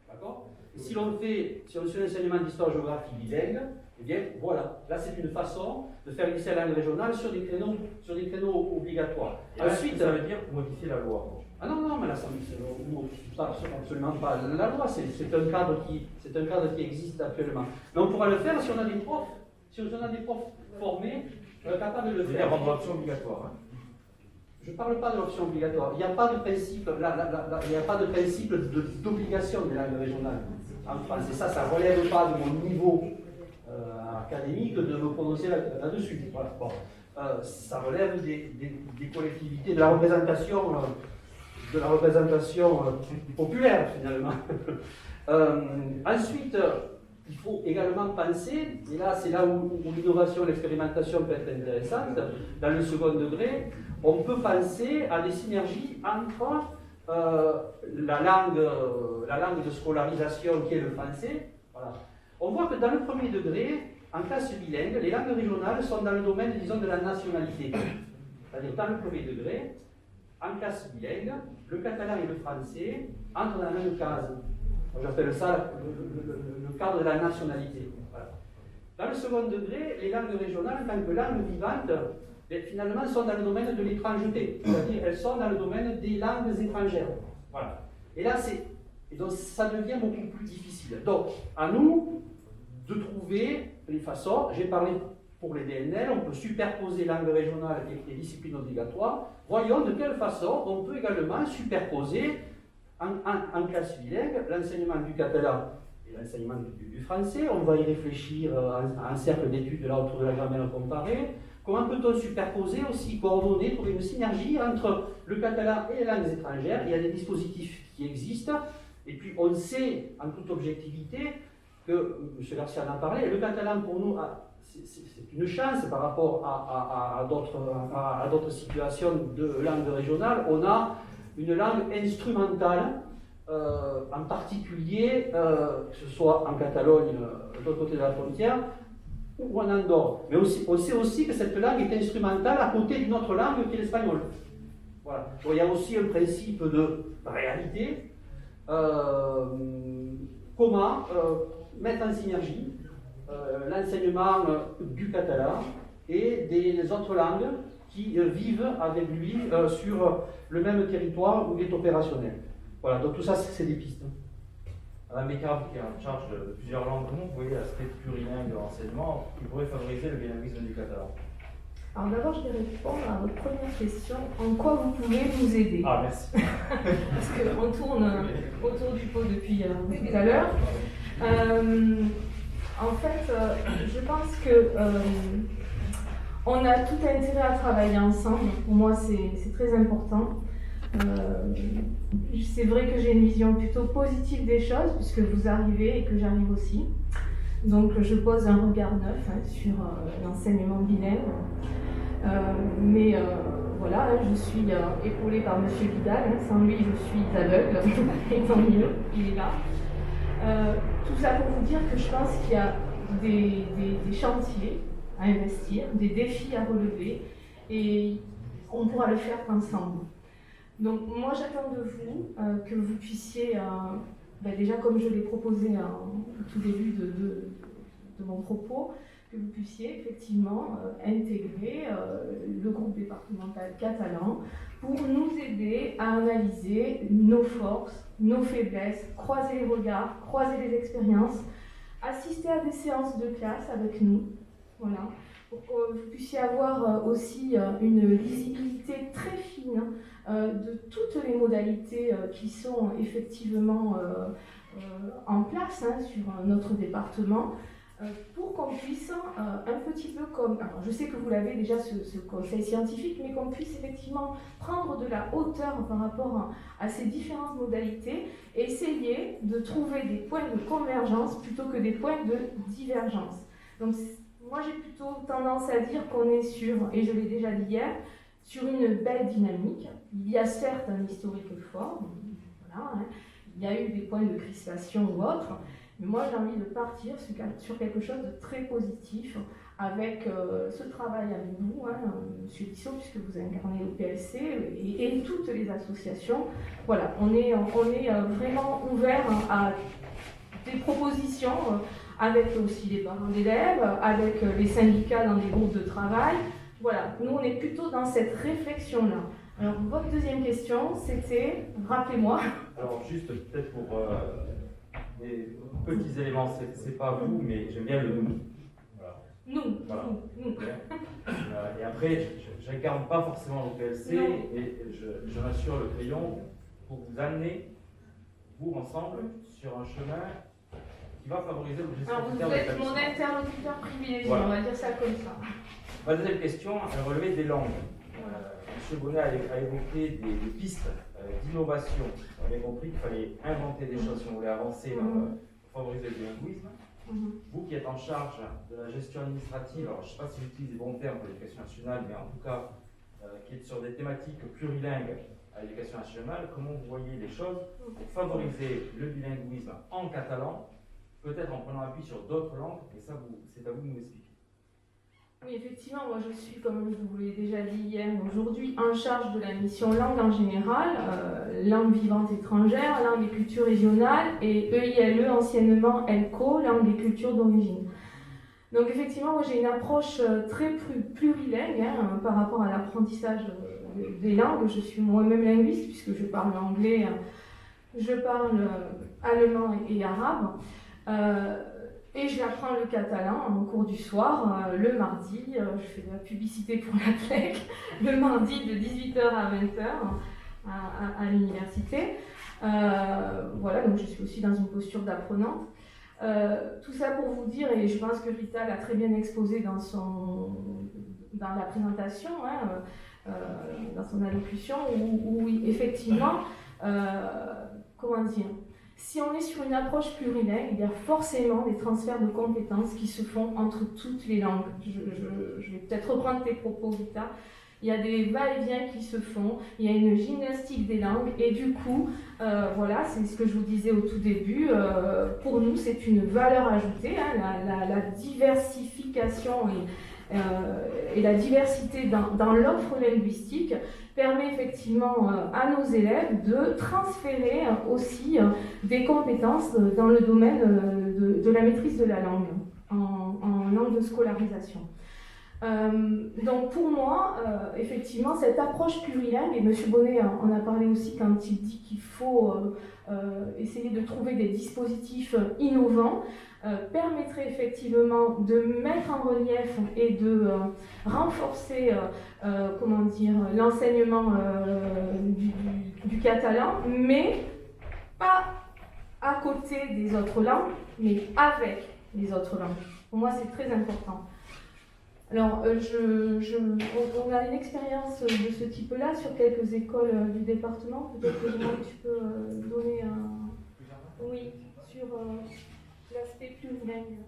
D'accord? Si on fait un enseignement d'histoire-géographie bilingue, eh bien, voilà. Là, c'est une façon de faire glisser la langue régionale sur des créneaux obligatoires. Et ensuite, ça veut dire modifier la loi. Ah non, mais là, ça ne modifie absolument pas la loi. C'est un cadre qui existe actuellement. Mais on pourra le faire si on a des profs formés, capables de le faire. Rendre l'option obligatoire. Hein. Je ne parle pas de l'option obligatoire. Il n'y a pas de principe, il n'y a pas de principe d'obligation des langues régionales en France. Et ça ne relève pas de mon niveau académique de me prononcer là-dessus. Voilà. Bon. Ça relève des collectivités, de la représentation populaire finalement. Ensuite, il faut également penser, et là c'est là où l'innovation, l'expérimentation peut être intéressante, dans le second degré, on peut penser à des synergies entre la langue de scolarisation qui est le français. Voilà. On voit que dans le premier degré, en classe bilingue, les langues régionales sont dans le domaine, disons, de la nationalité. C'est-à-dire, dans le premier degré, en classe bilingue, le catalan et le français entrent dans la même case. J'appelle ça le cadre de la nationalité. Voilà. Dans le second degré, les langues régionales, en tant que langues vivantes, finalement, sont dans le domaine de l'étrangeté. C'est-à-dire, elles sont dans le domaine des langues étrangères. Voilà. Et là, donc, ça devient beaucoup plus difficile. Donc, à nous de trouver les façons. J'ai parlé pour les DNL, on peut superposer langue régionale et disciplines obligatoires. Voyons de quelle façon on peut également superposer en classe bilingue l'enseignement du catalan et l'enseignement du français. On va y réfléchir en cercle d'études là autour de la grammaire comparée. Comment peut-on superposer aussi, coordonner, trouver une synergie entre le catalan et les langues étrangères? Il y a des dispositifs qui existent. Et puis on sait en toute objectivité que, M. Garcia en a parlé, le catalan pour nous, c'est une chance par rapport à d'autres situations de langue régionale. On a une langue instrumentale, en particulier, que ce soit en Catalogne, de l'autre côté de la frontière, ou en Andorre. Mais on sait aussi que cette langue est instrumentale à côté d'une autre langue qui est l'espagnol. Voilà. Donc, il y a aussi un principe de réalité. Comment mettre en synergie l'enseignement du catalan et des autres langues qui vivent avec lui sur le même territoire où il est opérationnel. Voilà, donc tout ça, c'est des pistes. Madame Bécard, qui est en charge de plusieurs langues, comment vous voyez l'aspect plurilingue de l'enseignement qui pourrait favoriser le bilinguisme du catalan? Alors d'abord, je vais répondre à votre première question. En quoi vous pouvez nous aider? Ah, merci. Parce qu'on tourne autour du pot depuis tout à l'heure. En fait, je pense que on a tout intérêt à travailler ensemble. Pour moi, c'est très important. C'est vrai que j'ai une vision plutôt positive des choses, puisque vous arrivez et que j'arrive aussi. Donc, je pose un regard neuf sur l'enseignement bilingue. Mais voilà, je suis épaulée par M. Vidal. Sans lui, je suis aveugle. Et tant mieux, il est là. Tout ça pour vous dire que je pense qu'il y a des chantiers à investir, des défis à relever, et on pourra le faire ensemble. Donc moi j'attends de vous que vous puissiez, déjà comme je l'ai proposé au tout début de mon propos, que vous puissiez effectivement intégrer le groupe départemental catalan pour nous aider à analyser nos forces, nos faiblesses, croiser les regards, croiser les expériences, assister à des séances de classe avec nous, voilà, pour que vous puissiez avoir aussi une lisibilité très fine de toutes les modalités qui sont effectivement en place sur notre département, pour qu'on puisse un petit peu comme, alors je sais que vous l'avez déjà ce conseil scientifique, mais qu'on puisse effectivement prendre de la hauteur par rapport à ces différentes modalités et essayer de trouver des points de convergence plutôt que des points de divergence. Donc moi j'ai plutôt tendance à dire qu'on est sur, et je l'ai déjà dit hier, sur une belle dynamique. Il y a certes un historique fort, voilà, il y a eu des points de crispation ou autres, mais moi j'ai envie de partir sur quelque chose de très positif avec ce travail avec vous, M. Tissot, puisque vous incarnez le PLC et toutes les associations. Voilà, on est vraiment ouvert à des propositions avec aussi les parents d'élèves, avec les syndicats dans des groupes de travail. Voilà, nous on est plutôt dans cette réflexion-là. Alors votre deuxième question, c'était, rappelez-moi. Alors juste peut-être pour des petits éléments, c'est pas vous, mais j'aime bien le nous. Voilà. Nous. Voilà. Nous. Et après, je n'incarne pas forcément le PLC, Non. et je m'assure le crayon pour vous amener, vous ensemble, sur un chemin qui va favoriser l'objectif. Alors vous êtes mon interlocuteur privilégié, Voilà. on va dire ça comme ça. Ma deuxième question, elle relevait des langues. Voilà. M. Bonnet a évoqué des pistes d'innovation. On a compris qu'il fallait inventer des choses si on voulait avancer pour favoriser le bilinguisme. Vous qui êtes en charge de la gestion administrative, alors je ne sais pas si j'utilise les bons termes pour l'éducation nationale, mais en tout cas, qui est sur des thématiques plurilingues, à l'éducation nationale, comment vous voyez les choses pour favoriser le bilinguisme en catalan, peut-être en prenant appui sur d'autres langues, et ça, c'est à vous de nous expliquer. Oui, effectivement, moi je suis, comme je vous l'ai déjà dit hier, aujourd'hui, en charge de la mission langue en général, langue vivante étrangère, langue et culture régionale, et EILE, anciennement ELCO, langue et culture d'origine. Donc effectivement, moi j'ai une approche très plurilingue par rapport à l'apprentissage des langues. Je suis moi-même linguiste puisque je parle anglais, je parle allemand et arabe. Et j'apprends le catalan en cours du soir, le mardi. Je fais de la publicité pour la CLEC, le mardi de 18h à 20h à l'université. Voilà, donc je suis aussi dans une posture d'apprenante. Tout ça pour vous dire, et je pense que Rita l'a très bien exposé dans la présentation, dans son allocution, où effectivement, comment dire, si on est sur une approche plurilingue, il y a forcément des transferts de compétences qui se font entre toutes les langues. Je vais peut-être reprendre tes propos, Rita. Il y a des va-et-vient qui se font, il y a une gymnastique des langues, et du coup, voilà, c'est ce que je vous disais au tout début, pour nous c'est une valeur ajoutée, la diversification et la diversité dans l'offre linguistique permet effectivement à nos élèves de transférer aussi des compétences dans le domaine de la maîtrise de la langue, en langue de scolarisation. Donc pour moi, effectivement, cette approche plurilingue, et M. Bonnet en a parlé aussi quand il dit qu'il faut essayer de trouver des dispositifs innovants, permettrait effectivement de mettre en relief et de renforcer l'enseignement du catalan, mais pas à côté des autres langues, mais avec les autres langues. Pour moi, c'est très important. Alors, on a une expérience de ce type-là sur quelques écoles du département. Peut-être que tu peux donner un... Oui, sur l'aspect plurilingue.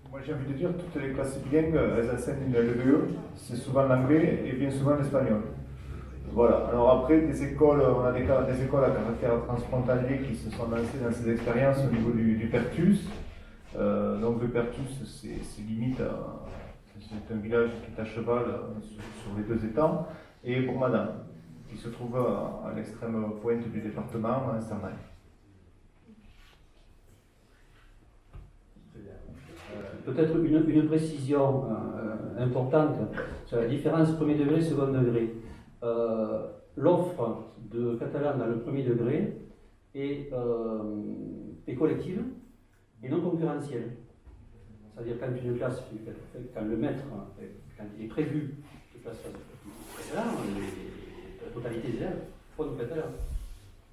Moi j'ai envie de dire, toutes les classes bilingues, elles enseignent le VE, c'est souvent l'anglais et bien souvent l'espagnol. Voilà, alors après, on a des écoles à caractère transfrontalier qui se sont lancées dans ces expériences au niveau du Pertus. Donc le Pertus, c'est limite, c'est un village qui est à cheval sur les deux étangs, et pour Madame, qui se trouve à l'extrême pointe du département, à Saint-Maï. Peut-être une précision importante sur la différence premier degré, second degré. L'offre de catalan dans le premier degré est collective et non concurrentielle. C'est-à-dire quand une classe, quand le maître, quand il est prévu que la classe fasse catalan, la totalité des élèves font du catalan.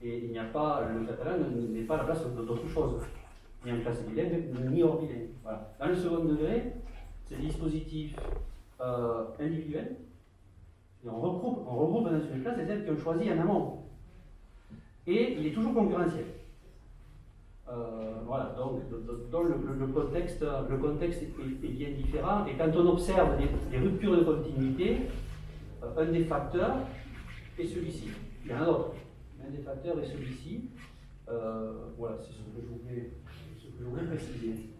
Et il n'y a pas, le catalan n'est pas la place d'autre chose, ni en classe bilingue, ni hors bilingue. Voilà. Dans le second degré, c'est des dispositifs individuels. Et on regroupe dans une classe les élèves qui ont choisi en amont. Et il est toujours concurrentiel. Voilà, donc le contexte est bien différent. Et quand on observe des ruptures de continuité, un des facteurs est celui-ci. Il y en a d'autres. Un des facteurs est celui-ci. Voilà, c'est ce que je voulais préciser.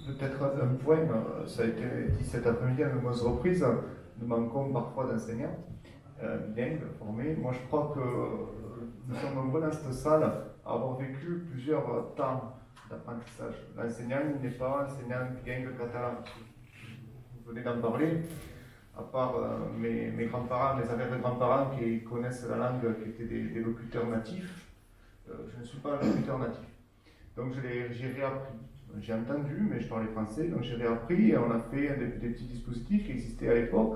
Peut-être un point, ça a été dit cet après-midi à de nombreuses reprises, nous manquons parfois d'enseignants bilingues formés. Moi je crois que nous sommes nombreux dans cette salle à avoir vécu plusieurs temps d'apprentissage. L'enseignant n'est pas enseignant bilingue catalan. Vous venez d'en parler, à part mes grands-parents, mes arrière-grands-parents qui connaissent la langue, qui étaient des locuteurs natifs, je ne suis pas un locuteur natif. Donc j'ai réappris. J'ai entendu, mais je parlais français, donc j'ai réappris et on a fait des petits dispositifs qui existaient à l'époque,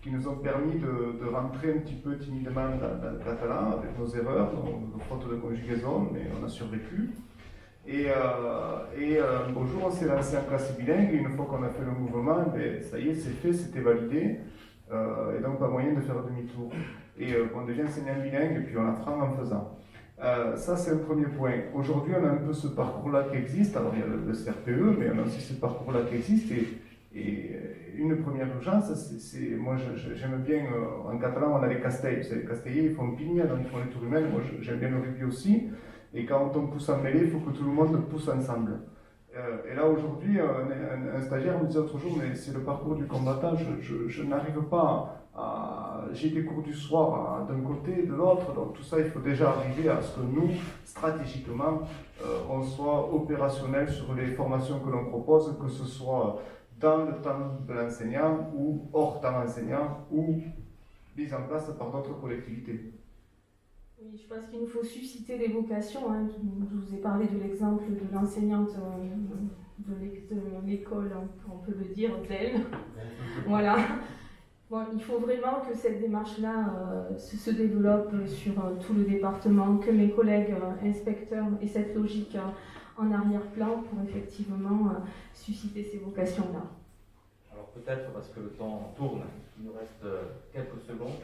qui nous ont permis de rentrer un petit peu timidement dans le catalan avec nos erreurs, nos fautes de conjugaison, mais on a survécu. Et un beau jour, on s'est lancé en classe bilingue, et une fois qu'on a fait le mouvement, ben, ça y est, c'est fait, c'était validé, et donc pas moyen de faire demi-tour. Et on devient enseignant bilingue, et puis on apprend en faisant. Ça, c'est un premier point. Aujourd'hui, on a un peu ce parcours-là qui existe. Alors, il y a le CRPE, mais on a aussi ce parcours-là qui existe. Et une première urgence, moi j'aime bien, en catalan on a les castells, vous savez, les castellers ils font pigne, donc ils font les tours humaines, moi j'aime bien le rugby aussi, et quand on pousse en mêlée, il faut que tout le monde pousse ensemble. Et là aujourd'hui, un stagiaire me disait l'autre jour, mais c'est le parcours du combattant, je n'arrive pas à... J'ai des cours du soir d'un côté et de l'autre, donc tout ça il faut déjà arriver à ce que nous, stratégiquement, on soit opérationnel sur les formations que l'on propose, que ce soit dans le temps de l'enseignant ou hors temps enseignant ou mise en place par d'autres collectivités. Oui, je pense qu'il nous faut susciter des vocations. Hein. Je vous ai parlé de l'exemple de l'enseignante de l'école, on peut le dire, d'elle. Voilà. Bon, il faut vraiment que cette démarche-là se développe sur tout le département, que mes collègues inspecteurs aient cette logique en arrière-plan pour effectivement susciter ces vocations-là. Alors peut-être, parce que le temps tourne, il nous reste quelques secondes,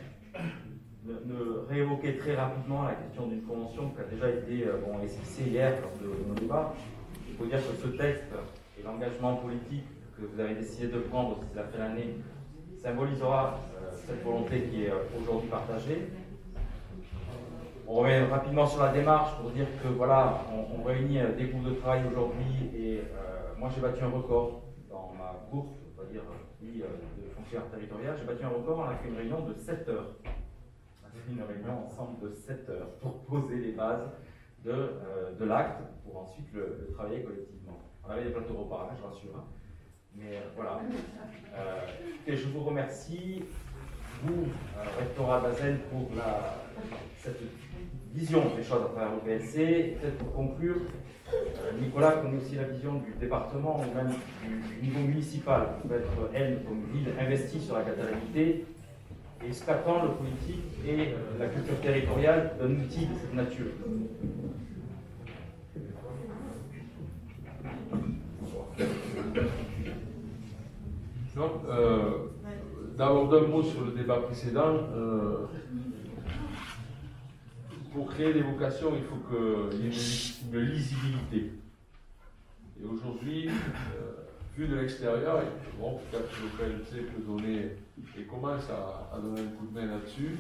de réévoquer très rapidement la question d'une convention qui a déjà été esquissée hier lors de nos débats. Il faut dire que ce texte et l'engagement politique que vous avez décidé de prendre d'ici la fin de l'année symbolisera cette volonté qui est aujourd'hui partagée. On revient rapidement sur la démarche pour dire que voilà, on réunit des groupes de travail aujourd'hui et moi j'ai battu un record dans ma course, on va dire, de fonctionnaire territorial. J'ai battu un record, on a fait une réunion de 7 heures. On a fait une réunion ensemble de 7 heures pour poser les bases de l'acte pour ensuite le travailler collectivement. On avait des plateaux repas, je rassure. Hein. Mais voilà. Et je vous remercie, vous, rectorat d'Assen, pour cette vision des choses à travers le PLC. Et peut-être pour conclure, Nicolas connaît aussi la vision du département ou même du niveau municipal, qui peut être, elle, comme ville, investie sur la catalanité. Et ce qu'attend le politique et la culture territoriale d'un outil de cette nature. D'abord d'un mot sur le débat précédent. Pour créer des vocations, il faut qu'il y ait une lisibilité. Et aujourd'hui, vu de l'extérieur, bon, peut-être que le PLC peut donner et commence à donner un coup de main là-dessus,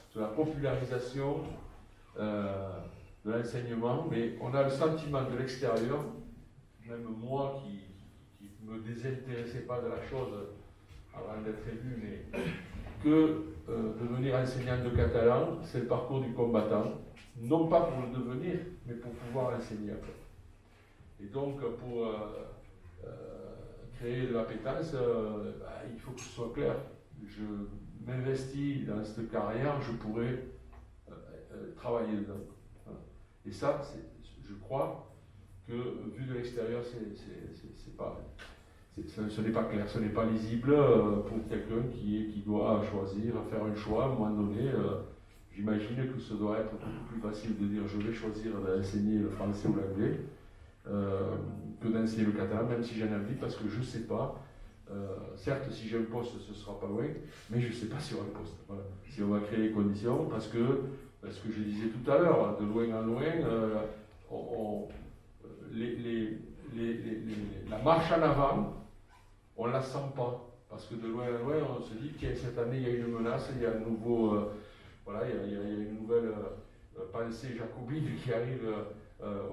sur la popularisation de l'enseignement, mais on a le sentiment de l'extérieur, même moi qui ne me désintéressais pas de la chose avant d'être élu, mais que devenir enseignant de catalan, c'est le parcours du combattant, non pas pour le devenir, mais pour pouvoir enseigner après. Et donc, pour créer de l'appétence, il faut que ce soit clair. Je m'investis dans cette carrière, je pourrais travailler dedans. Voilà. Et ça, je crois que, vu de l'extérieur, c'est pas... Ce n'est pas clair, ce n'est pas lisible pour quelqu'un qui doit choisir, faire un choix à un moment donné. J'imagine que ce doit être beaucoup plus facile de dire je vais choisir d'enseigner le français ou l'anglais que d'enseigner le catalan, même si j'en ai envie, parce que je ne sais pas. Certes, si j'ai un poste, ce ne sera pas loin, mais je ne sais pas si on a un poste. Voilà. Si on va créer les conditions, parce que, ce que je disais tout à l'heure, de loin en loin, la marche en avant, on ne la sent pas, parce que de loin en loin, on se dit que cette année, il y a une menace, il y a un nouveau, il y a une nouvelle pensée jacobine qui arrive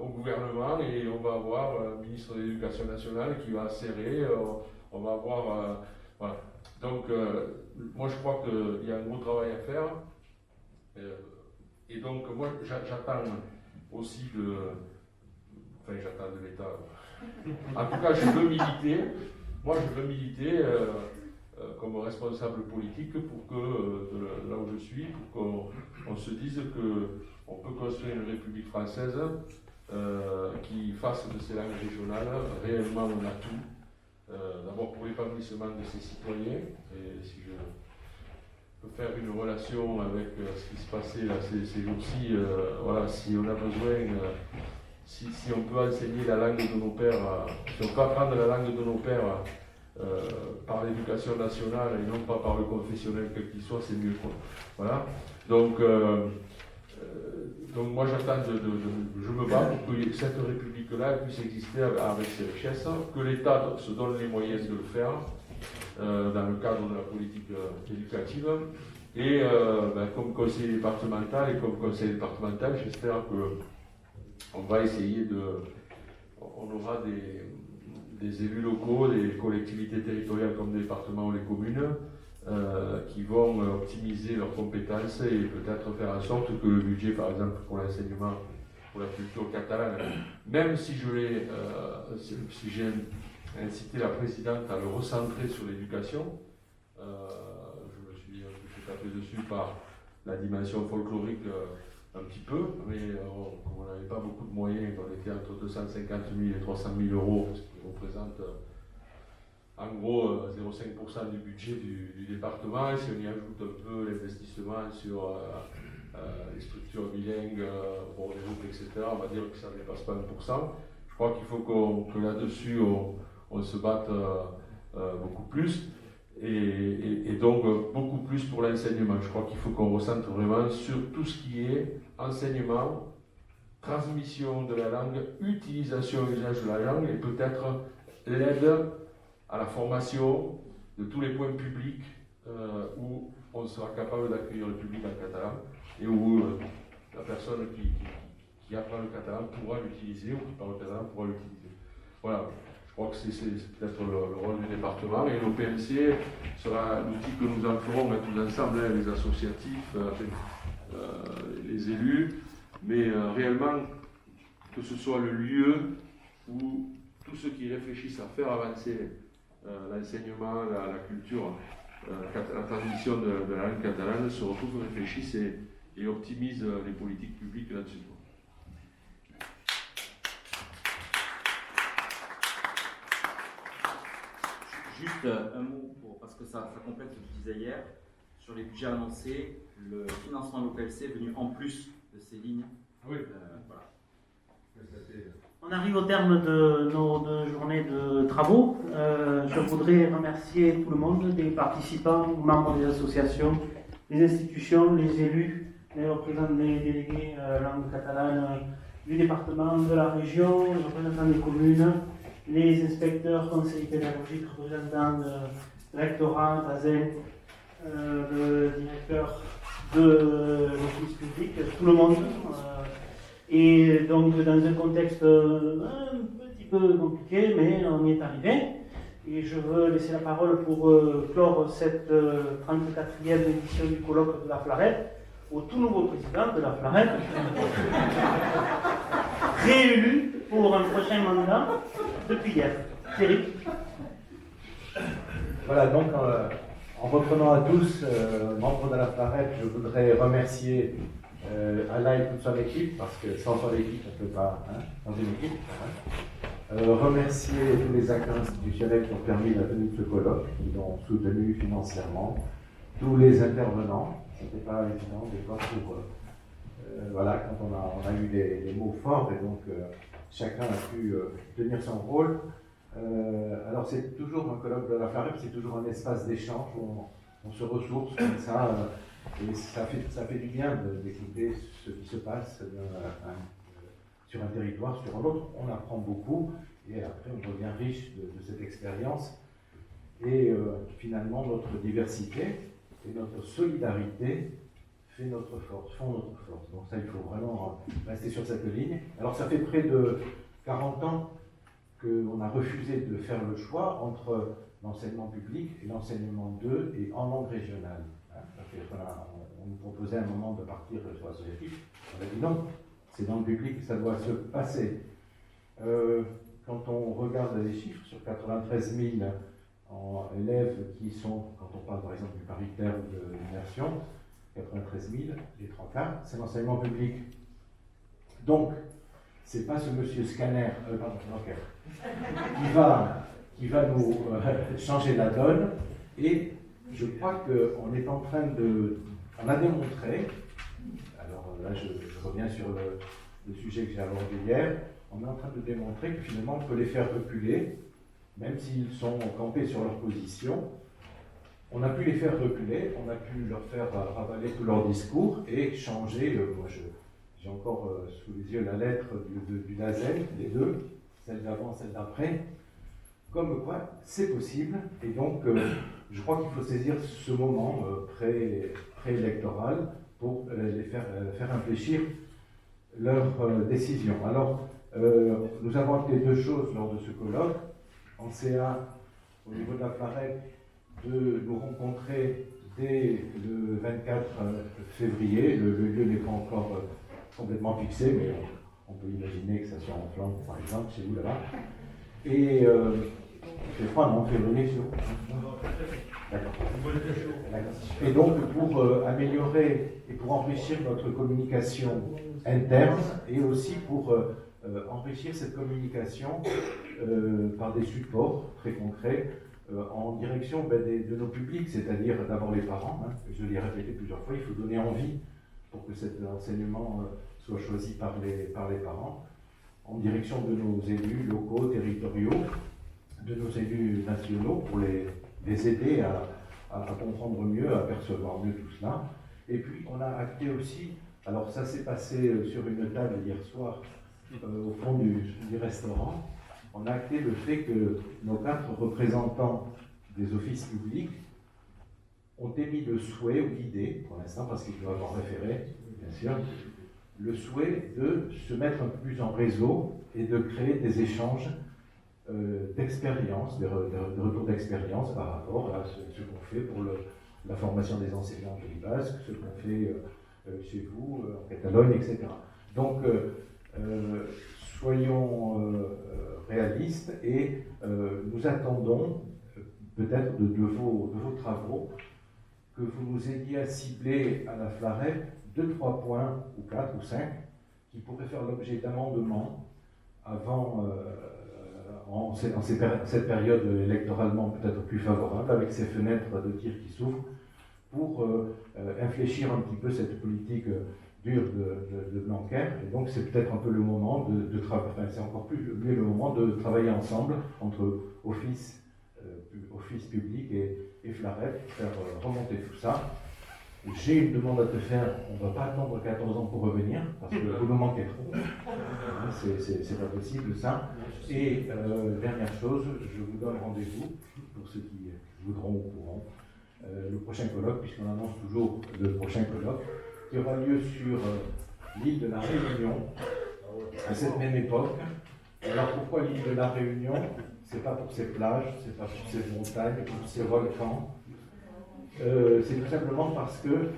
au gouvernement, et on va avoir un ministre de l'Éducation nationale qui va serrer, on va avoir... voilà. Donc, moi, je crois qu'il y a un gros travail à faire, et donc, moi, j'attends aussi j'attends de l'État. En tout cas, je veux militer. Moi, je veux militer comme responsable politique pour que, là où je suis, pour qu'on se dise qu'on peut construire une République française qui fasse de ces langues régionales réellement un atout. D'abord pour l'épanouissement de ses citoyens, et si je peux faire une relation avec ce qui se passait là, ces jours-ci, si on a besoin... Si on peut enseigner la langue de nos pères, si on peut apprendre la langue de nos pères par l'éducation nationale et non pas par le confessionnel quel qu'il soit, c'est mieux. Quoi. Voilà. Donc moi j'attends, je me bats pour que cette République-là puisse exister avec ses richesses, que l'État se donne les moyens de le faire, dans le cadre de la politique éducative. Et comme conseiller départemental j'espère qu'on va essayer on aura des élus locaux, des collectivités territoriales comme des départements ou les communes, qui vont optimiser leurs compétences et peut-être faire en sorte que le budget, par exemple, pour l'enseignement, pour la culture catalane, même si si j'ai incité la présidente à le recentrer sur l'éducation, je me suis fait taper dessus par la dimension folklorique un petit peu, mais comme on n'avait pas beaucoup de moyens, on était entre 250 000 et 300 000 euros, ce qui représente en gros 0,5% du budget du département. Et si on y ajoute un peu l'investissement sur les structures bilingues, bord des routes, etc., on va dire que ça ne dépasse pas 1%. Je crois qu'il faut que là-dessus on se batte beaucoup plus. Et donc beaucoup plus pour l'enseignement. Je crois qu'il faut qu'on recentre vraiment sur tout ce qui est enseignement, transmission de la langue, utilisation et usage de la langue, et peut-être l'aide à la formation de tous les points publics où on sera capable d'accueillir le public en catalan et où la personne qui apprend le catalan pourra l'utiliser ou qui parle le catalan pourra l'utiliser. Voilà. Je crois que c'est peut-être le rôle du département, et l'OPMC sera l'outil que nous emploierons tous ensemble, les associatifs, les élus, mais réellement que ce soit le lieu où tous ceux qui réfléchissent à faire avancer l'enseignement, la culture, la transmission de la langue catalane se retrouvent, réfléchissent et optimisent les politiques publiques là-dessus. Juste un mot, parce que ça complète ce que je disais hier, sur les budgets annoncés, le financement de l'OPLC est venu en plus de ces lignes. Oui. Voilà. On arrive au terme de nos 2 journées de travaux. Je voudrais remercier tout le monde, les participants, membres des associations, les institutions, les élus, les représentants des délégués langue catalane du département, de la région, les représentants des communes, les inspecteurs, conseillers pédagogiques, représentants de rectorat, d'ASEN, le directeur de l'office public, tout le monde. Et donc dans un contexte un petit peu compliqué, mais on y est arrivé. Et je veux laisser la parole pour clore cette 34e édition du colloque de la Flarette au tout nouveau président de la Flarette, réélu pour un prochain mandat depuis hier. Thierry. Voilà, donc en reprenant à tous, membres de la Flarette, je voudrais remercier Alain et toute son équipe, parce que sans son équipe, on ne peut pas, sans une équipe. Remercier tous les acteurs institutionnels qui ont permis la tenue de ce colloque, qui l'ont soutenu financièrement, tous les intervenants. C'était pas évident des fois pour voilà, quand on a eu des mots forts, et donc chacun a pu tenir son rôle. Alors c'est toujours un colloque de la Flarette, c'est toujours un espace d'échange où on se ressource comme ça, et ça fait du bien d'écouter ce qui se passe sur un territoire, sur un autre. On apprend beaucoup, et après on revient riche de cette expérience. Et finalement, notre diversité et notre solidarité font notre force. Donc ça, il faut vraiment rester sur cette ligne. Alors ça fait près de 40 ans qu'on a refusé de faire le choix entre l'enseignement public et l'enseignement 2 et en langue régionale. On nous proposait à un moment de partir sur l'associatif. On a dit non, c'est dans le public que ça doit se passer. Quand on regarde les chiffres, sur 93 000 élèves qui sont, quand on parle par exemple du paritaire ou de l'immersion, 93 000, les 3 quarts, c'est l'enseignement public. Donc, c'est pas ce monsieur Scanner, qui va nous changer la donne, et je crois qu'on est en train on a démontré, alors là je reviens sur le sujet que j'ai abordé hier, on est en train de démontrer que finalement on peut les faire reculer, même s'ils sont campés sur leur position. On a pu les faire reculer, on a pu leur faire ravaler tout leur discours et changer. Moi j'ai encore sous les yeux la lettre du Lazel, les deux, celle d'avant, celle d'après. comme quoi c'est possible, et donc je crois qu'il faut saisir ce moment préélectoral pour les faire infléchir leurs décisions. Alors, nous avons acté deux choses lors de ce colloque. En CA, au niveau de la FLAREC, de nous rencontrer dès le 24 février. Le lieu n'est pas encore complètement fixé, mais on peut imaginer que ça soit en Flandre, par exemple, chez vous là-bas. Et c'est froid, non, en février, chez vous? D'accord. Et donc, pour améliorer et pour enrichir notre communication interne, et aussi pour enrichir cette communication par des supports très concrets en direction de nos publics, c'est-à-dire d'abord les parents. Je l'ai répété plusieurs fois, il faut donner envie pour que cet enseignement soit choisi par les parents, en direction de nos élus locaux, territoriaux, de nos élus nationaux, pour les aider à comprendre mieux, à percevoir mieux tout cela. Et puis on a acté aussi, alors ça s'est passé sur une table hier soir au fond du restaurant, on a acté le fait que nos 4 représentants des offices publics ont émis le souhait ou l'idée, pour l'instant parce qu'ils doivent en référer, bien sûr, le souhait de se mettre un peu plus en réseau et de créer des échanges d'expérience, de retours d'expérience par rapport à ce qu'on fait pour la formation des enseignants au Pays Basque, ce qu'on fait chez vous, en Catalogne, etc. Donc, soyons réalistes et nous attendons peut-être de vos travaux que vous nous aidiez à cibler à la FLAREC 2-3 points, ou 4 ou 5, qui pourraient faire l'objet d'amendements avant, en cette période électoralement peut-être plus favorable, avec ces fenêtres de tir qui s'ouvrent, pour infléchir un petit peu cette politique dure de Blanquer. Et donc c'est peut-être un peu le moment de travailler, enfin c'est encore plus mieux le moment de travailler ensemble entre office public et FLAREC, pour faire remonter tout ça. J'ai une demande à te faire, on ne va pas attendre 14 ans pour revenir, parce que vous nous manquez trop. C'est pas possible ça. Et dernière chose, je vous donne rendez-vous, pour ceux qui voudront ou pourront, le prochain colloque, puisqu'on annonce toujours le prochain colloque, qui aura lieu sur l'île de la Réunion, à cette même époque. Alors pourquoi l'île de la Réunion? C'est pas pour ses plages, c'est pas pour ses montagnes, pour ses volcans. C'est tout simplement parce que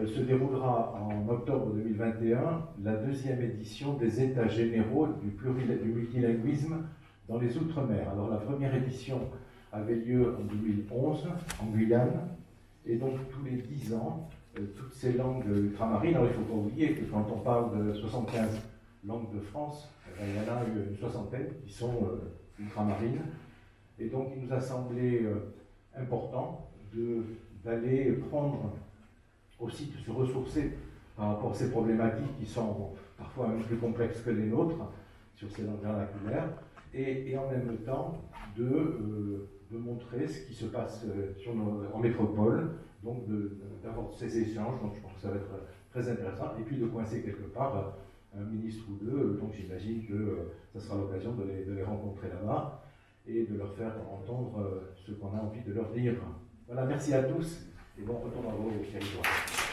se déroulera en octobre 2021 la 2e édition des États généraux du multilinguisme dans les Outre-mer. Alors la première édition avait lieu en 2011 en Guyane, et donc tous les 10 ans, toutes ces langues ultramarines, alors il ne faut pas oublier que quand on parle de 75 langues de France, il y en a une soixantaine qui sont ultramarines, et donc il nous a semblé important d'aller prendre aussi, de se ressourcer par rapport à ces problématiques qui sont parfois un peu plus complexes que les nôtres sur ces langues vernaculaires, et en même temps de montrer ce qui se passe en métropole, donc d'avoir ces échanges. Donc je pense que ça va être très intéressant, et puis de coincer quelque part un ministre ou deux, donc j'imagine que ça sera l'occasion de les rencontrer là-bas et de leur faire entendre ce qu'on a envie de leur dire. Voilà, merci à tous et bon retour dans vos territoires.